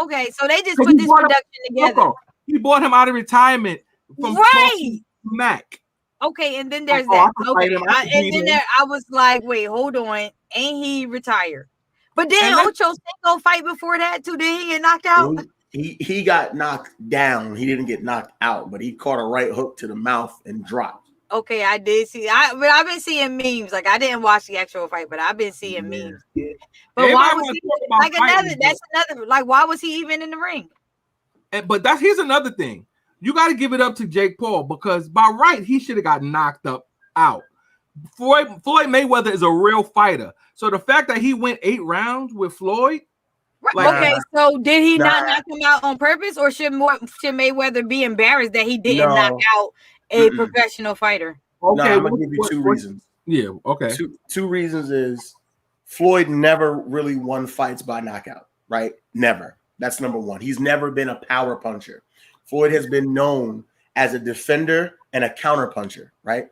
Okay, so they just put this production together. He bought him out of retirement from smack. Okay, and then there's that. Okay, and then I was like, wait, hold on, ain't he retired? But then Ocho Cinco fight before that too. Did he get knocked out? He got knocked down. He didn't get knocked out, but he caught a right hook to the mouth and dropped. Okay, I did see. But I've been seeing memes. Like I didn't watch the actual fight, but I've been seeing memes. But why was he like another? That's another. Like why was he even in the ring? But here's another thing. You got to give it up to Jake Paul because by right he should have got knocked out. Floyd Mayweather is a real fighter, so the fact that he went 8 rounds with Floyd. Like, okay, so did he not knock him out on purpose, or should Mayweather be embarrassed that he didn't knock out a professional fighter? Okay, I'm gonna give you two reasons. Yeah, okay. Two reasons is Floyd never really won fights by knockout, right? Never. That's number one. He's never been a power puncher. Floyd has been known as a defender and a counter puncher, right?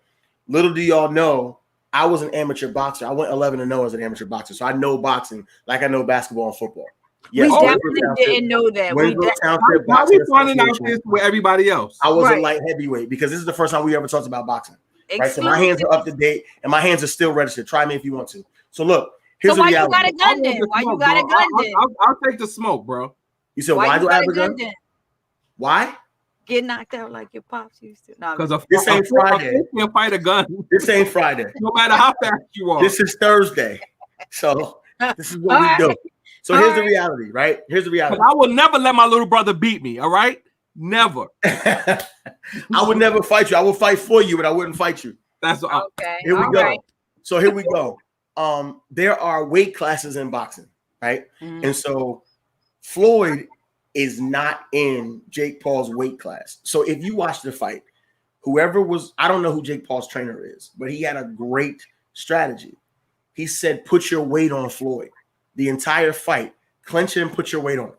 Little do y'all know, I was an amateur boxer. I went 11-0 as an amateur boxer, so I know boxing like I know basketball and football. Yes, we definitely didn't know that. Why are we finding out this with everybody else? I was a light heavyweight because this is the first time we ever talked about boxing. Right, so my hands are up to date and my hands are still registered. Try me if you want to. So look, here's the reality. Why you got a gun then? Why you got a gun then? I'll take the smoke, bro. You said why do I have a gun? Why? Get knocked out like your pops used to. Because this ain't Friday. You can't fight a gun. This ain't Friday. No matter how fast you are. This is Thursday. So this is what we do. So here's the reality, right? Here's the reality. I will never let my little brother beat me, all right? Never. I would never fight you. I will fight for you, but I wouldn't fight you. That's okay. Here we go. Right. So here we go. There are weight classes in boxing, right? Mm-hmm. And so Floyd is not in Jake Paul's weight class. So if you watch the fight, whoever was, I don't know who Jake Paul's trainer is, but he had a great strategy. He said, put your weight on Floyd. The entire fight, clench him, put your weight on him.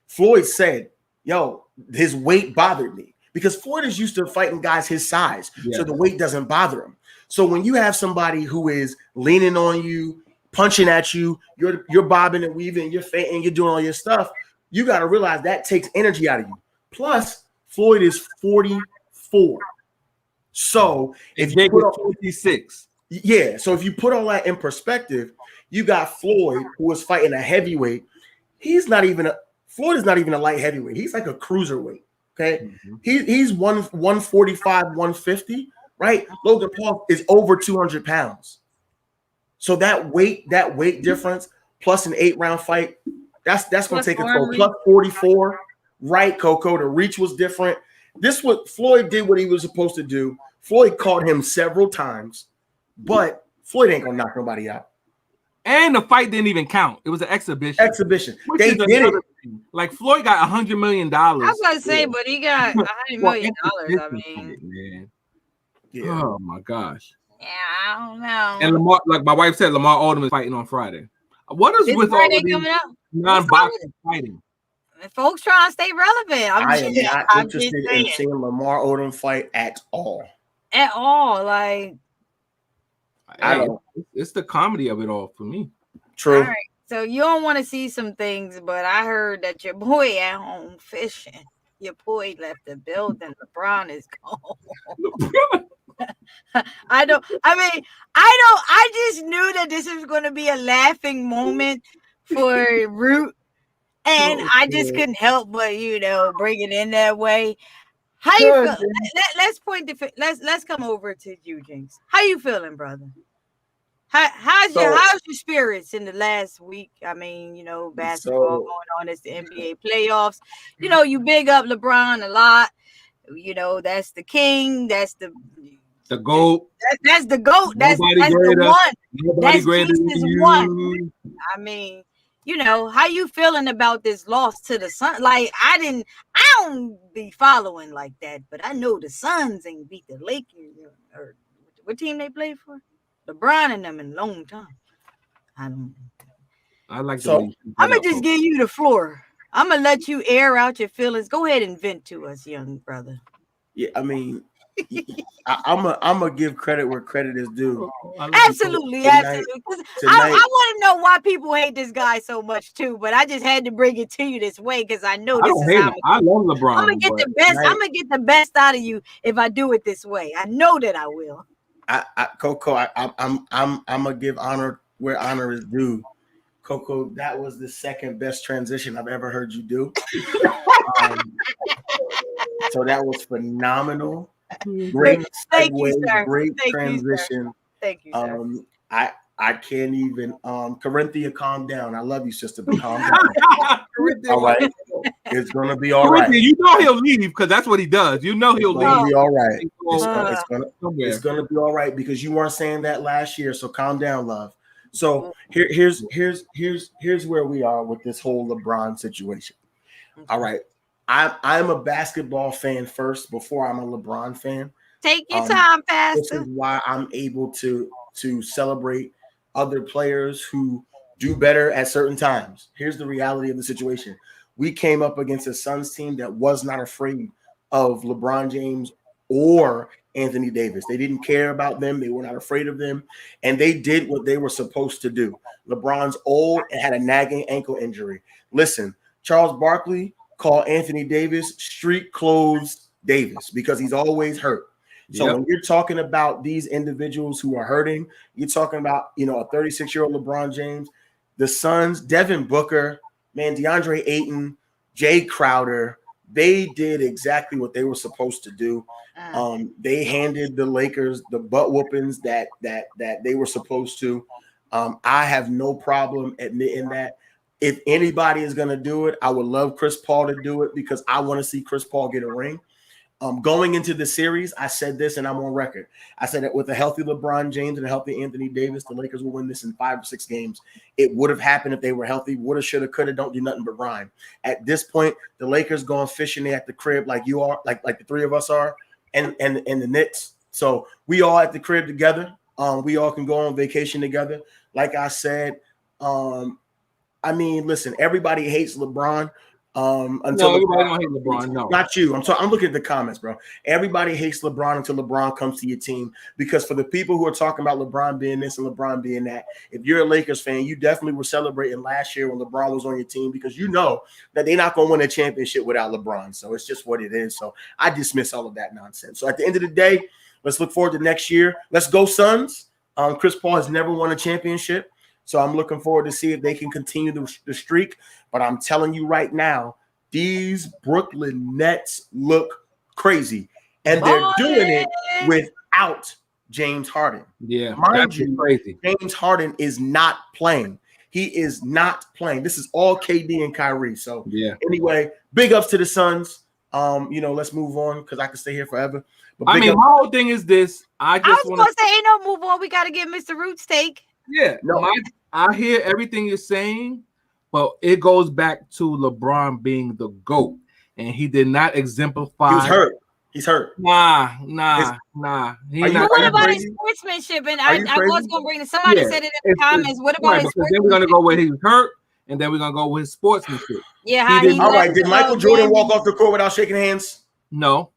Floyd said, yo, his weight bothered me because Floyd is used to fighting guys his size. Yeah. So the weight doesn't bother him. So when you have somebody who is leaning on you, punching at you, you're bobbing and weaving, you're fainting, you're doing all your stuff, you got to realize that takes energy out of you. Plus, Floyd is 44. So if Jake was 26. Yeah. So if you put all that in perspective, you got Floyd, who is fighting a heavyweight. Floyd is not even a light heavyweight. He's like a cruiserweight. Okay. Mm-hmm. He's 145, 150, right? Logan Paul is over 200 pounds. So that weight difference plus an 8-round fight, that's going to take a toll. Plus 44, right, Coco? The reach was different. Floyd did what he was supposed to do. Floyd caught him several times, but Floyd ain't going to knock nobody out. And the fight didn't even count. It was an exhibition. They did it. Like Floyd got $100 million. I was going to say, but he got $100 million. I mean, man. Yeah. Oh my gosh. Yeah, I don't know. And Lamar, like my wife said, Lamar Odom is fighting on Friday. What is with all of these non-boxing fighting? Folks trying to stay relevant. I am not interested in seeing Lamar Odom fight at all. At all, like. It's the comedy of it all for me. True. All right. So you don't want to see some things, but I heard that your boy at home fishing. Your boy left the building. LeBron is gone. I just knew that this was going to be a laughing moment for Root, and I just couldn't help but bring it in that way. How you feel? Let's come over to you, Jinx. How you feeling, brother? How's your spirits in the last week? I mean, basketball going on. It's the NBA playoffs. You big up LeBron a lot. That's the king. That's the GOAT. That's the GOAT. That's the one. That's Jesus one. I mean, how you feeling about this loss to the Suns? Like, I don't be following like that, but I know the Suns ain't beat the Lakers or what team they played for? LeBron and them in a long time. I don't. I like So I'm gonna just give you the floor. I'm gonna let you air out your feelings. Go ahead and vent to us, young brother. Yeah, I mean, I'm gonna give credit where credit is due. Absolutely, absolutely. I want to know why people hate this guy so much too, but I just had to bring it to you this way because I know this is how I love LeBron. I'm gonna get the best. I'm gonna get the best out of you if I do it this way. I know that I will. Coco, I'm gonna give honor where honor is due. Coco, that was the second best transition I've ever heard you do. So that was phenomenal. Great segue, great transition. Thank you, sir. I can't even Corinthia, calm down. I love you, sister, but calm down. All right. It's gonna be all right. You know he'll leave because that's what he does. You know he'll leave. It's gonna be all right. It's gonna be all right because you weren't saying that last year. So calm down, love. So here's where we are with this whole LeBron situation. All right. I'm a basketball fan first before I'm a LeBron fan. Take your time, Pastor. This is why I'm able to celebrate other players who do better at certain times. Here's the reality of the situation. We came up against a Suns team that was not afraid of LeBron James or Anthony Davis. They didn't care about them. They were not afraid of them. And they did what they were supposed to do. LeBron's old and had a nagging ankle injury. Listen, Charles Barkley called Anthony Davis street clothes Davis because he's always hurt. So when you're talking about these individuals who are hurting, you're talking about, a 36-year-old LeBron James, the Suns, Devin Booker, man, DeAndre Ayton, Jay Crowder, they did exactly what they were supposed to do. They handed the Lakers the butt whoopings that they were supposed to. I have no problem admitting that. If anybody is going to do it, I would love Chris Paul to do it because I want to see Chris Paul get a ring. Going into the series, I said this and I'm on record. I said that with a healthy LeBron James and a healthy Anthony Davis, the Lakers will win this in 5 or 6 games. It would have happened if they were healthy. Woulda, shoulda, coulda, don't do nothing but rhyme. At this point, the Lakers going fishing at the crib like you are, like the three of us are, and the Knicks. So we all at the crib together. We all can go on vacation together. Like I said, listen, everybody hates LeBron. Until everybody don't hate LeBron. No, not you. I'm looking at the comments, bro. Everybody hates LeBron until LeBron comes to your team. Because for the people who are talking about LeBron being this and LeBron being that, if you're a Lakers fan, you definitely were celebrating last year when LeBron was on your team because you know that they're not going to win a championship without LeBron. So it's just what it is. So I dismiss all of that nonsense. So at the end of the day, let's look forward to next year. Let's go Suns. Chris Paul has never won a championship. So I'm looking forward to see if they can continue the streak. But I'm telling you right now, these Brooklyn Nets look crazy. And they're doing it without James Harden. Yeah, mind you, crazy. James Harden is not playing. He is not playing. This is all KD and Kyrie. So anyway, big ups to the Suns. Let's move on because I can stay here forever. But my whole thing is this. I was going to say, ain't no move on. We got to get Mr. Root's take. Yeah, I hear everything you're saying, but it goes back to LeBron being the GOAT, and he did not exemplify. He was hurt. He's hurt. Nah. What about his sportsmanship? And I was going to bring somebody said it in the comments. What about his sportsmanship? Then we're going to go where he was hurt, and then we're going to go with his sportsmanship. Yeah, all right. Did Michael Jordan walk off the court without shaking hands? No.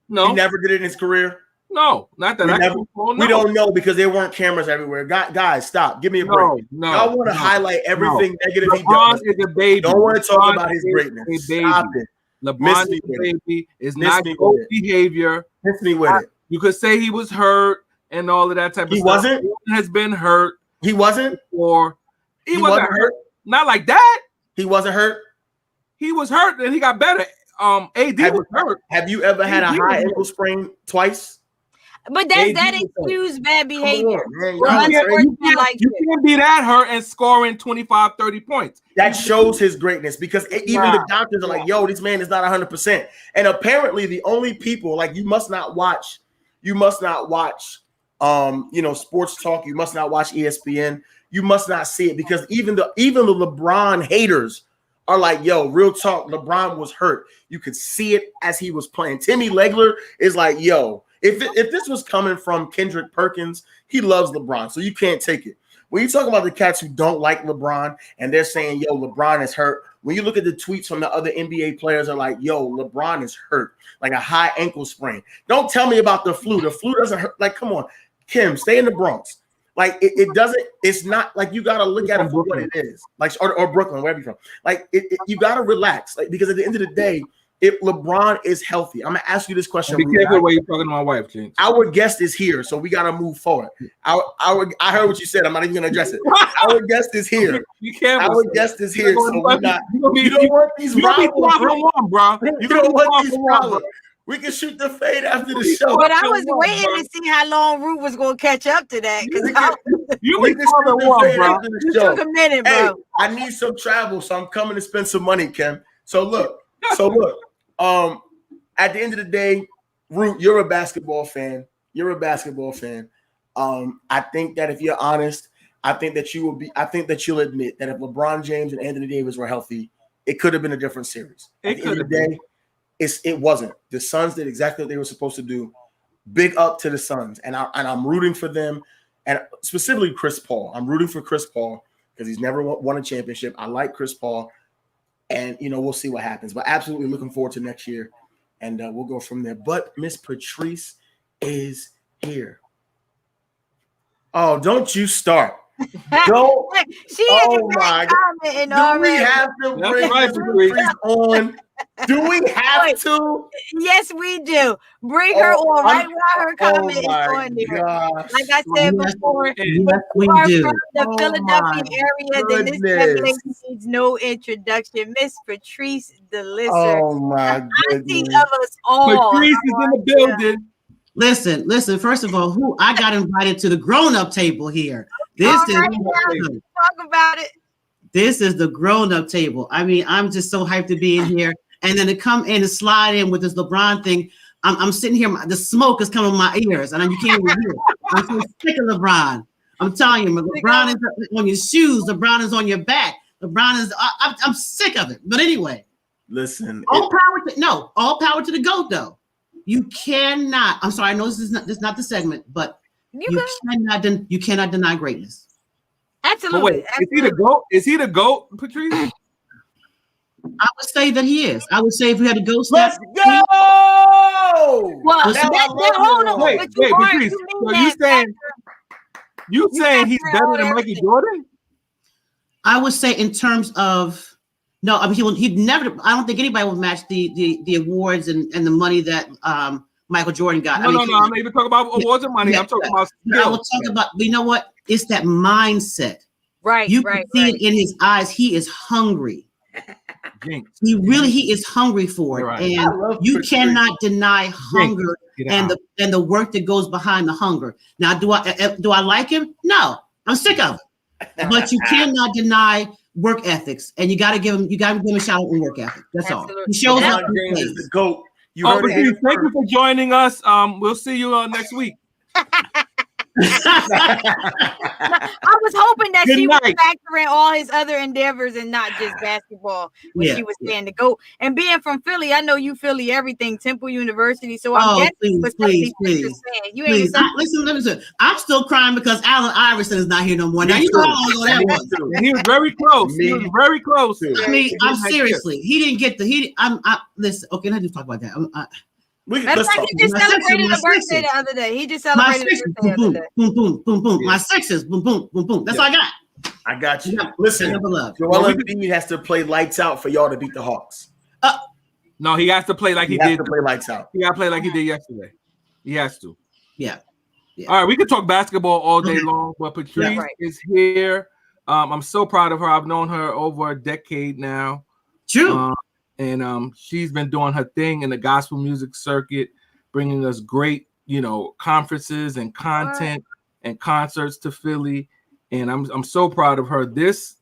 He never did it in his career. No, not that we don't know because there weren't cameras everywhere. Guys, stop. Give me a break. I want to highlight everything negative he does. Is a baby. Don't want to talk about his greatness. Stop it. LeBron is a baby. It's not good behavior. Miss me with it. You could say he was hurt and all of that type of stuff. He wasn't? He has been hurt. He wasn't? Or he wasn't hurt. Not like that. He wasn't hurt? He was hurt and he got better. AD was hurt. Have you ever had a high ankle sprain twice? But that excuse bad behavior. You can't be that hurt and scoring 25, 30 points. That shows his greatness because even the doctors are like, yo, this man is not 100%. And apparently the only people, like you must not watch, sports talk. You must not watch ESPN. You must not see it because even the LeBron haters are like, yo, real talk, LeBron was hurt. You could see it as he was playing. Timmy Legler is like, yo, If this was coming from Kendrick Perkins, he loves LeBron, so you can't take it. When you talk about the cats who don't like LeBron and they're saying, yo, LeBron is hurt. When you look at the tweets from the other NBA players are like, yo, LeBron is hurt, like a high ankle sprain. Don't tell me about the flu. The flu doesn't hurt. Like, come on, Kim, stay in the Bronx. Like, it doesn't, it's not like you got to look at it for what it is. Like, or Brooklyn, wherever you're from. Like, you got to relax. Like, because at the end of the day, if LeBron is healthy, I'm gonna ask you this question. Be careful where you're talking to my wife, James. Our guest is here, so we gotta move forward. I heard what you said. I'm not even gonna address it. Our guest is here. Be careful. Our guest is here, so we're not. You don't want these problems, bro. You don't want these problems. We can shoot the fade after the show. But I was waiting to see how long Root was gonna catch up to that. Because you can shoot the fade after the show. Took a minute, bro. Hey, I need some travel, so I'm coming to spend some money, Kim. So look. At the end of the day, Root, you're a basketball fan. I think that if you're honest, I think that you'll admit that if LeBron James and Anthony Davis were healthy, it could have been a different series. At the end of the day, it wasn't. The Suns did exactly what they were supposed to do. Big up to the Suns, and I'm rooting for them, and specifically Chris Paul. I'm rooting for Chris Paul because he's never won a championship. I like Chris Paul. And, we'll see what happens. But absolutely looking forward to next year. And we'll go from there. But Miss Patrice is here. Oh, don't you start. Don't. She is my God. Do we have to bring Patrice on? Do we have to? Yes, we do. Bring her on right while her comment is on there. Gosh. Like I said before, we are do. from the Philadelphia area, then this young lady needs no introduction. Miss Patrice DeLisser. Oh my goodness. Auntie of us all. Patrice is in the building. Listen. First of all, I got invited to the grown-up table here. This is talk about it. This is the grown-up table. I mean, I'm just so hyped to be in here. And then to come in and slide in with this LeBron thing, I'm sitting here, the smoke is coming in my ears, and you can't even hear it. I'm so sick of LeBron. I'm telling you, LeBron is on your shoes, LeBron is on your back. LeBron is, I'm sick of it. But anyway, listen, all power to the GOAT, though. You cannot, I'm sorry, I know this is not the segment, but you cannot deny greatness. Absolutely. Wait, is he the GOAT? Is he the GOAT, Patrice? I would say that he is. I would say if we had to go, let's go. Well, hold on. Wait, Patrice. So you saying he's better than Michael Jordan? I would say in terms of he'd never. I don't think anybody would match the awards and the money that Michael Jordan got. No, I'm not even talking about awards and money. I'm talking about skill. I will talk about. You know what? It's that mindset. Right. You can see it in his eyes. He is hungry. He is hungry for it, right. And you cannot deny hunger and the work that goes behind the hunger. Now, do I like him? No, I'm sick of it. But you cannot deny work ethics, and you got to give him a shout out in work ethic. That's all. He shows up. The GOAT. Thank you for joining us. We'll see you next week. I was hoping that she would factor in all his other endeavors and not just basketball when she was saying to go. And being from Philly, I know you Philly everything, Temple University. So I'm guessing please. You ain't listen. I'm still crying because Allen Iverson is not here no more. Now you know how long ago that was. He was very close. He was very close. I mean, I'm seriously. He didn't get listen. Okay, let's just talk about that. He just celebrated a birthday the other day. He just celebrated a birthday the other day. Boom. My Sixers, boom. That's all I got. I got you. Listen, Joel Embiid has to play lights out for y'all to beat the Hawks. No, he has to play like he did. To play lights out. He got to play like he did yesterday. He has to. Yeah. All right, we could talk basketball all day long, but Patrice is here. I'm so proud of her. I've known her over a decade now. True. And she's been doing her thing in the gospel music circuit, bringing us great, conferences and content and concerts to Philly. And I'm so proud of her. This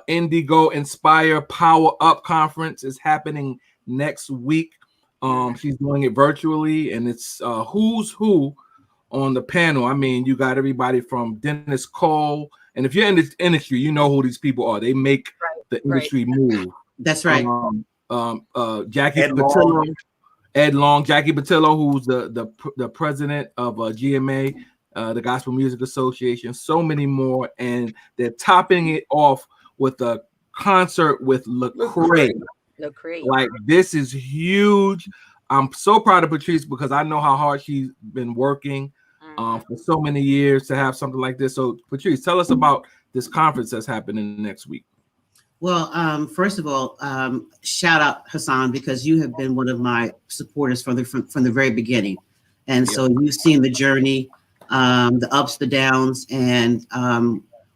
Indigo Inspire Power Up Conference is happening next week. She's doing it virtually, and it's who's who on the panel. I mean, you got everybody from Dennis Cole, and if you're in this industry, you know who these people are. They make the industry move. That's right. Jackie Patillo, Ed Long, Jackie Patillo, who's the president of GMA, the Gospel Music Association, so many more, and they're topping it off with a concert with Lecrae. Like, this is huge. I'm so proud of Patrice because I know how hard she's been working for so many years to have something like this. So, Patrice, tell us about this conference that's happening next week. Well, first of all, shout out Hassan, because you have been one of my supporters from the very beginning, and so you've seen the journey, the ups, the downs, and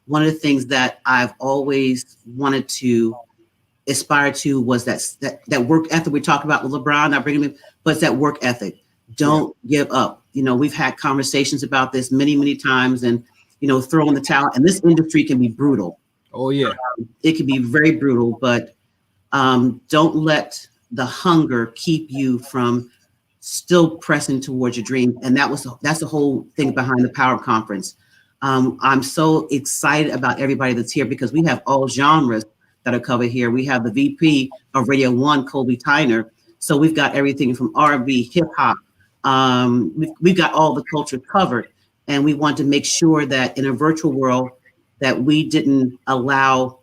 one of the things that I've always wanted to aspire to was that work ethic we talk about with LeBron. Not bringing him, but it's that work ethic. Don't give up. You know, we've had conversations about this many times, and throwing the towel. And this industry can be brutal. Oh yeah, it can be very brutal. But don't let the hunger keep you from still pressing towards your dream. And that's the whole thing behind the Power Conference. I'm so excited about everybody that's here because we have all genres that are covered here. We have the VP of Radio 1, Colby Tyner. So we've got everything from R&B, hip hop. We've got all the culture covered. And we want to make sure that in a virtual world that we didn't allow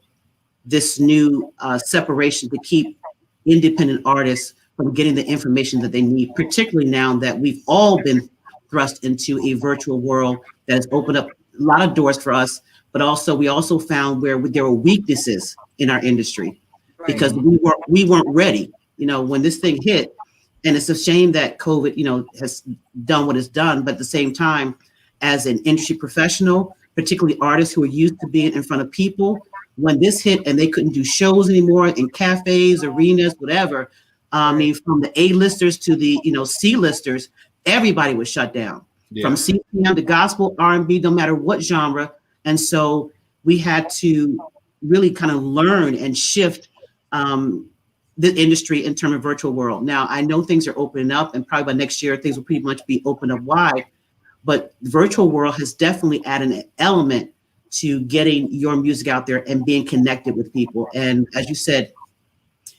this new separation to keep independent artists from getting the information that they need, particularly now that we've all been thrust into a virtual world that has opened up a lot of doors for us. But also, we also found where there were weaknesses in our industry because we weren't ready. When this thing hit, and it's a shame that COVID, has done what it's done. But at the same time, as an industry professional, particularly artists who are used to being in front of people, when this hit and they couldn't do shows anymore in cafes, arenas, whatever. I mean, from the A-listers to the C-listers, everybody was shut down. Yeah. From CCM to gospel, R&B, no matter what genre. And so we had to really kind of learn and shift the industry in terms of virtual world. Now, I know things are opening up, and probably by next year, things will pretty much be open up wide. But the virtual world has definitely added an element to getting your music out there and being connected with people. And as you said,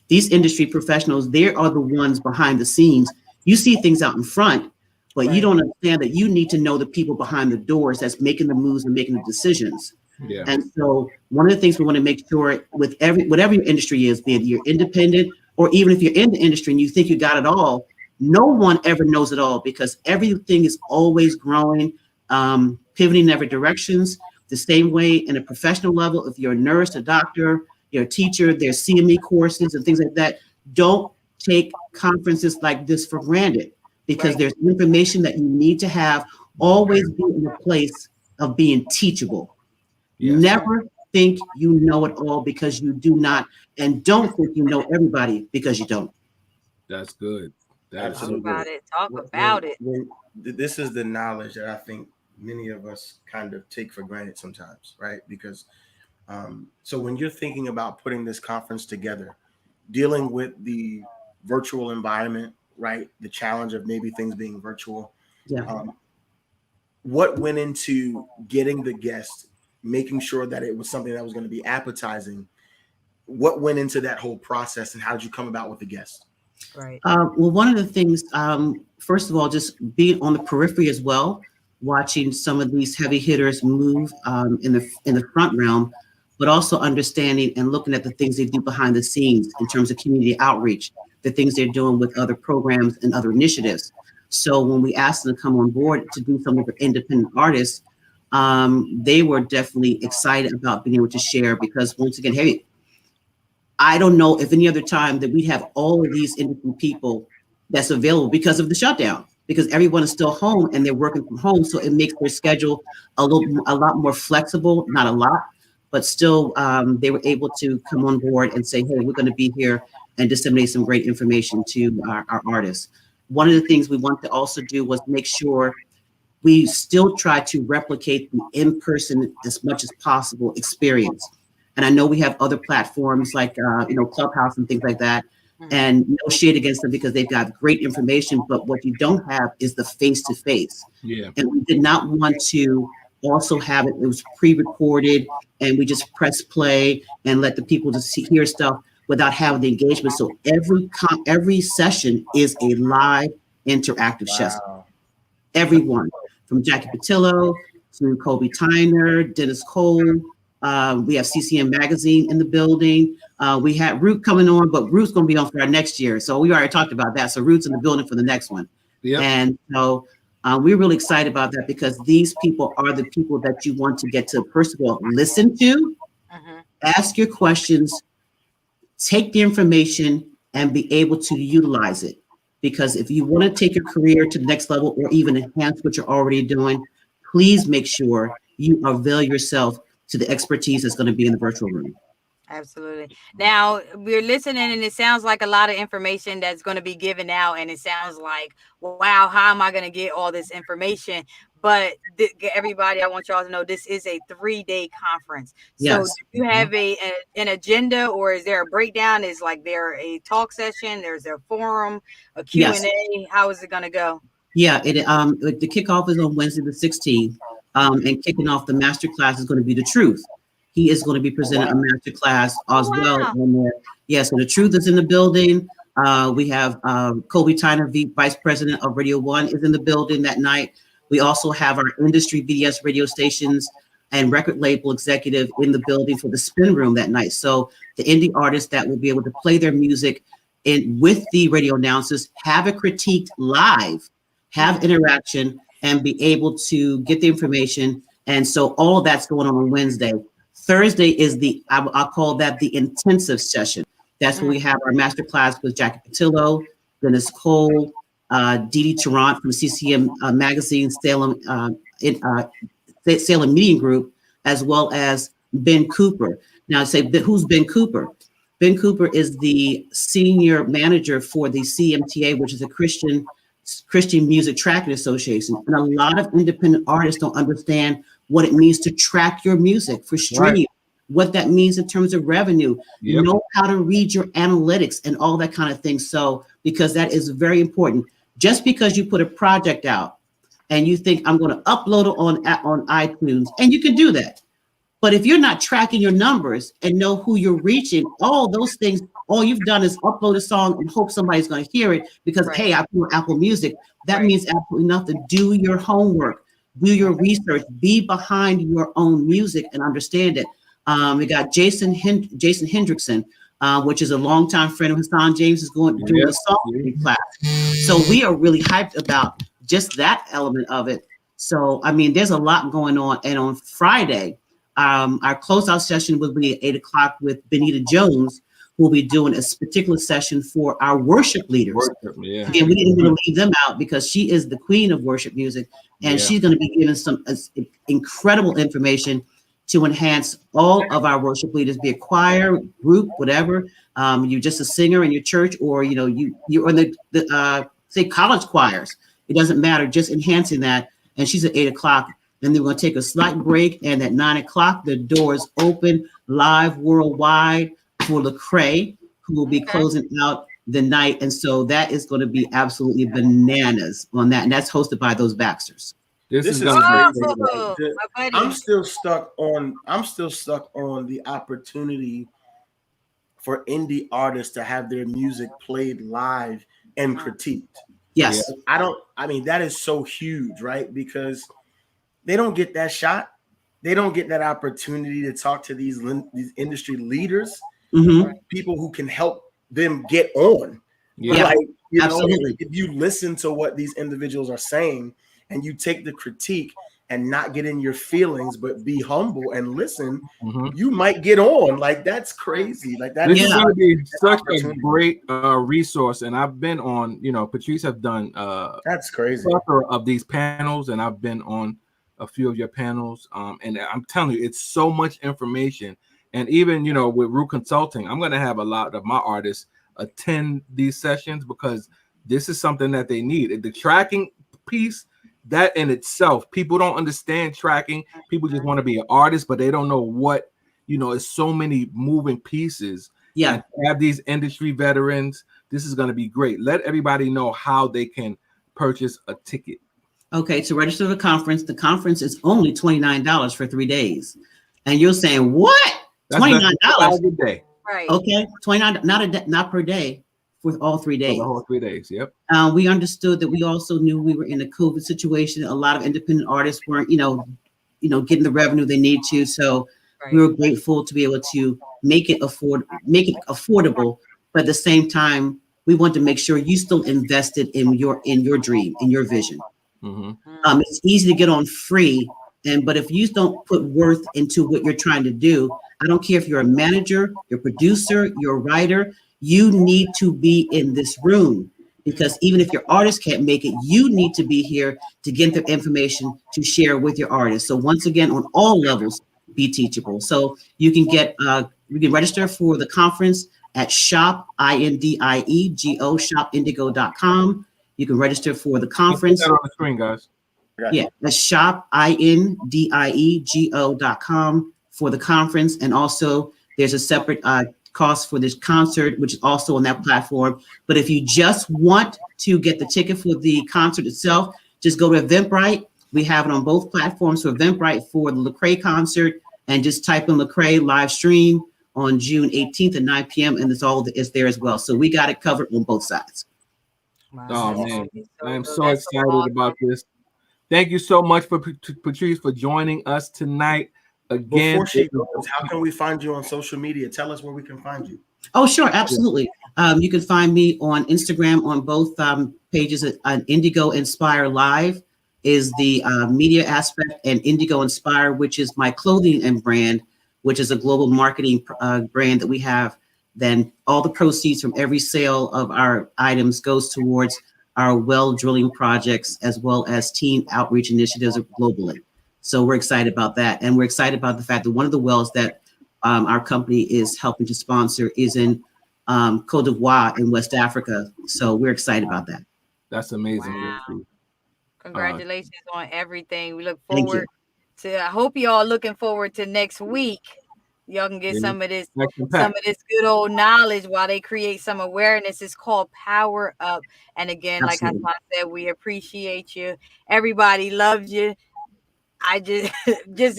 these industry professionals, they are the ones behind the scenes. You see things out in front, but you don't understand that you need to know the people behind the doors that's making the moves and making the decisions. Yeah. And so one of the things we want to make sure with whatever your industry is, be it you're independent or even if you're in the industry and you think you got it all, no one ever knows it all because everything is always growing, pivoting in every directions. The same way in a professional level, if you're a nurse, a doctor, you're a teacher, there's CME courses and things like that. Don't take conferences like this for granted because there's information that you need to have. Always be in a place of being teachable. Yes. Never think you know it all because you do not, and don't think you know everybody because you don't. That's good. Talk about it. This is the knowledge that I think many of us kind of take for granted sometimes, right? Because so when you're thinking about putting this conference together, dealing with the virtual environment, right? The challenge of maybe things being virtual. Yeah. What went into getting the guests, making sure that it was something that was going to be appetizing? What went into that whole process, and how did you come about with the guests? Right. Well, one of the things, first of all, just being on the periphery as well, watching some of these heavy hitters move in the front realm, but also understanding and looking at the things they do behind the scenes in terms of community outreach, the things they're doing with other programs and other initiatives. So when we asked them to come on board to do something for independent artists, they were definitely excited about being able to share because once again, hey, I don't know if any other time that we have all of these independent people that's available because of the shutdown, because everyone is still home and they're working from home. So it makes their schedule a lot more flexible, not a lot, but still they were able to come on board and say, hey, we're going to be here and disseminate some great information to our artists. One of the things we want to also do was make sure we still try to replicate the in-person as much as possible experience. And I know we have other platforms like, Clubhouse and things like that. And no shade against them because they've got great information. But what you don't have is the face-to-face. Yeah. And we did not want to also have it. It was pre-recorded and we just press play and let the people just hear stuff. without having the engagement. So every session is a live interactive session. Everyone from Jackie Patillo to Kobe Tyner, Dennis Cole. We have CCM Magazine in the building. We had Root coming on, but Root's going to be on for our next year. So we already talked about that. So Root's in the building for the next one. Yep. And so we're really excited about that because these people are the people that you want to get to, first of all, listen to, ask your questions, take the information, and be able to utilize it. Because if you want to take your career to the next level or even enhance what you're already doing, please make sure you avail yourself to the expertise that's going to be in the virtual room. Absolutely. Now we're listening and it sounds like a lot of information that's going to be given out. And it sounds like, wow, how am I going to get all this information? But everybody, I want y'all to know this is a 3-day conference. So do you have an agenda, or is there a breakdown? Is like there a talk session? There's a forum, a Q&A? Yes. How is it going to go? Yeah, the kickoff is on Wednesday the 16th. And kicking off the master class is going to be The Truth. He is going to be presenting a master class as well. Yeah, so The Truth is in the building. We have Kobe Tyner, Vice President of Radio One, is in the building that night. We also have our industry VDS radio stations and record label executive in the building for the spin room that night. So the indie artists that will be able to play their music with the radio announcers, have it critiqued live, have interaction, and be able to get the information. And so all of that's going on Wednesday. Thursday is I'll call that the intensive session. That's when we have our master class with Jackie Patillo, Dennis Cole, Dee Tarrant from CCM Magazine, Salem Meeting Group, as well as Ben Cooper. Now I say, who's Ben Cooper? Ben Cooper is the senior manager for the CMTA, which is a Christian Music Tracking Association. And a lot of independent artists don't understand what it means to track your music for streaming, what that means in terms of revenue, know how to read your analytics and all that kind of thing. So, because that is very important. Just because you put a project out and you think I'm going to upload it on iTunes, and you can do that. But if you're not tracking your numbers and know who you're reaching, all those things, all you've done is upload a song and hope somebody's going to hear it because, hey, I put Apple Music. That means absolutely nothing. Do your homework, do your research, be behind your own music and understand it. We got Jason Hendrickson, which is a longtime friend of Hassan James, is going to do a songwriting class. So we are really hyped about just that element of it. So, I mean, there's a lot going on. And on Friday, our closeout session will be at 8 o'clock with Benita Jones, who will be doing a particular session for our worship leaders. And we didn't want to leave them out because she is the queen of worship music. And she's going to be giving some incredible information to enhance all of our worship leaders, be a choir, group, whatever. You're just a singer in your church, or you're in the say college choirs. It doesn't matter, just enhancing that. And she's at 8 o'clock. And then we're going to take a slight break. And at 9 o'clock, the doors open live worldwide for Lecrae, who will be closing out the night. And so that is going to be absolutely bananas on that. And that's hosted by those Baxters. This is crazy. I'm still stuck on the opportunity for indie artists to have their music played live and critiqued. Yes. I mean, that is so huge, right? Because they don't get that shot. They don't get that opportunity to talk to these industry leaders, people who can help them get on. Yeah, like, absolutely. If you listen to what these individuals are saying and you take the critique and not get in your feelings, but be humble and listen, you might get on. Like, that's crazy. Like, that is going to be such a great resource. And I've been on, Patrice have done that's crazy of these panels, and I've been on a few of your panels. And I'm telling you, it's so much information. And even, with Root Consulting, I'm going to have a lot of my artists attend these sessions because this is something that they need. The tracking piece, that in itself, people don't understand tracking. People just want to be an artist, but they don't know what, it's so many moving pieces. Yeah. And to have these industry veterans, this is going to be great. Let everybody know how they can purchase a ticket. Okay, to register the conference is only $29 for 3 days. And you're saying, what? $29? A day. Right. Okay, 29, not per day, for all 3 days. For the whole 3 days. Yep. We understood that we also knew we were in a COVID situation. A lot of independent artists weren't, getting the revenue they need to. So we were grateful to be able to make it affordable, but at the same time, we want to make sure you still invested in your dream, in your vision. Mm-hmm. It's easy to get on free, but if you don't put worth into what you're trying to do, I don't care if you're a manager, your producer, your writer, you need to be in this room, because even if your artist can't make it, you need to be here to get the information to share with your artist. So once again, on all levels, be teachable. So you can register for the conference at shopindiego.com. You can register for the conference. Put that on the screen, guys. Yeah, that's shopindiego.com for the conference. And also there's a separate cost for this concert, which is also on that platform. But if you just want to get the ticket for the concert itself, just go to Eventbrite. We have it on both platforms. So Eventbrite for the Lecrae concert, and just type in Lecrae live stream on June 18th at 9 p.m. And it's there as well. So we got it covered on both sides. Wow. Oh man, I am so excited about this. Thank you so much for Patrice for joining us tonight. Again, before she goes, how can we find you on social media? Tell us where we can find you. Oh, sure, absolutely. You can find me on Instagram on both pages. Indigo Inspire Live is the media aspect, and Indigo Inspire, which is my clothing and brand, which is a global marketing brand that we have. Then all the proceeds from every sale of our items goes towards our well drilling projects, as well as team outreach initiatives globally. So we're excited about that. And we're excited about the fact that one of the wells that our company is helping to sponsor is in Côte d'Ivoire in West Africa. So we're excited about that. That's amazing. Wow. Congratulations on everything. We look forward to, I hope you all looking forward to next week. Y'all can get some of this good old knowledge while they create some awareness. It's called Power Up. And again, Absolutely. like I said, we appreciate you. Everybody loves you. I just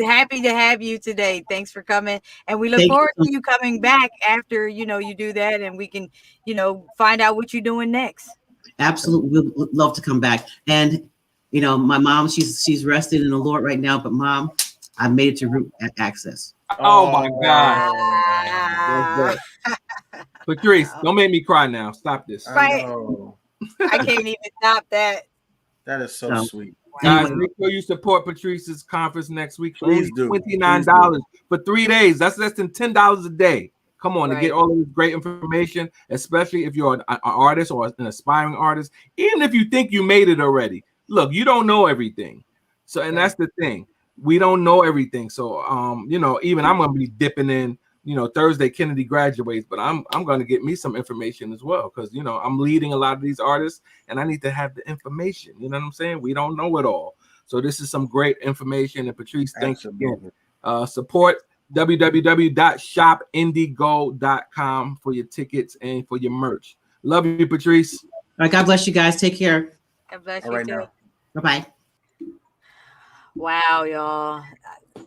happy to have you today. Thanks for coming. And we look forward to you coming back after, you do that, and we can, find out what you're doing next. Absolutely. We'd love to come back. And, my mom, she's resting in the Lord right now, but Mom, I made it to Root Access. Oh my God. Patrice, don't make me cry now. Stop this. I can't even stop that. That is so sweet. Guys, make sure you support Patrice's conference next week. Please do. $29 for 3 days. That's less than $10 a day. Come on, to get all of this great information, especially if you're an artist or an aspiring artist. Even if you think you made it already, look, you don't know everything. So, and that's the thing. We don't know everything. So, even I'm going to be dipping in. Thursday Kennedy graduates, but I'm going to get me some information as well, because I'm leading a lot of these artists, and I need to have the information. You know what I'm saying? We don't know it all, so this is some great information. And Patrice, thanks again. Support www.shopindigo.com for your tickets and for your merch. Love you, Patrice. All right, God bless you guys. Take care. God bless you too. Bye-bye. Wow, y'all.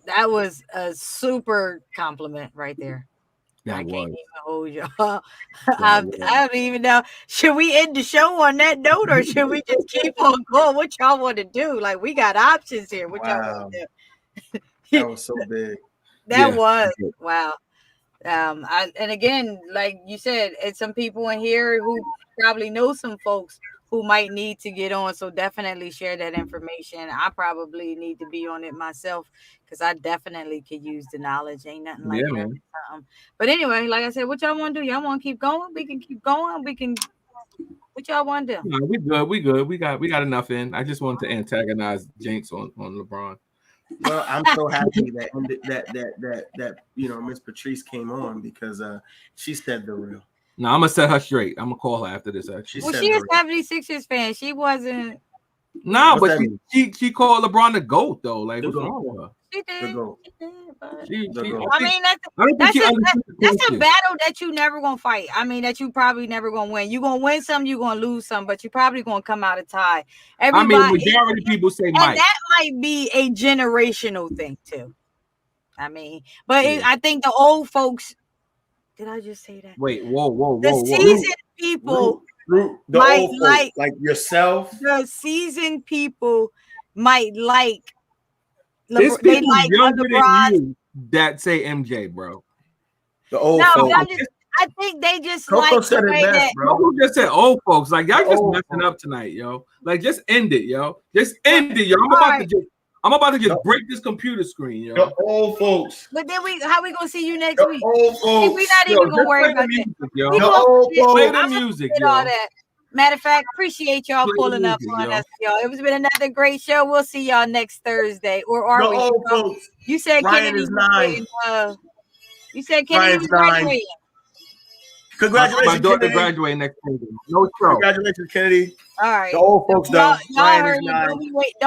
That was a super compliment right there. I can't even hold y'all. I don't even know. Should we end the show on that note, or should we just keep on going? What y'all want to do? Like, we got options here. What y'all want to do? That was so big. That was wow. And again, like you said, it's some people in here who probably know some folks who might need to get on. So definitely share that information. I probably need to be on it myself, because I definitely could use the knowledge. Ain't nothing like that. But anyway, like I said, what y'all want to do? Y'all want to keep going? We can keep going. What y'all want to do? No, we good. We got enough in. I just wanted to antagonize Jinx on LeBron. Well, I'm so happy that Miss Patrice came on, because she said the real. No, I'm gonna set her straight. I'm gonna call her after this. Actually, she is 76ers fan. She wasn't. No, but she called LeBron the GOAT though. Like, what's wrong with her? She did. That's a battle that you never gonna fight. I mean, that you probably never gonna win. You gonna win some, you gonna lose some, but you probably gonna come out a tie. Majority of people say Mike. And that might be a generational thing too. I mean, but I think the old folks Did I just say that? Wait, whoa. The seasoned people the might old folks, like yourself. The seasoned people might like. There's They people like younger LeBron. than you that say MJ, bro. The old No, folks. I think they just Coco like said the it way best, that. bro. Who just said old folks? Like y'all The just old messing folks. up tonight, yo. Like just end it, yo. Just end it, yo. I'm about to just break this computer screen, yo. The old folks. But then how we gonna see you next week? Old folks. We're not even gonna worry about music, that. yo. We The gonna old folks. Play the music, yo. all that. Matter of fact, appreciate y'all Play the pulling up music, on yo. us, y'all. It was been another great show. We'll see y'all next Thursday, or are The we? old folks. You said Ryan Kennedy is was 9. getting, you said Kennedy Ryan's was 9. graduating. Congratulations, My daughter Kennedy. graduating next Thursday. No show. Congratulations, Kennedy. All right. The old folks done. Y'all Ryan heard is it. 9. Don't be waiting.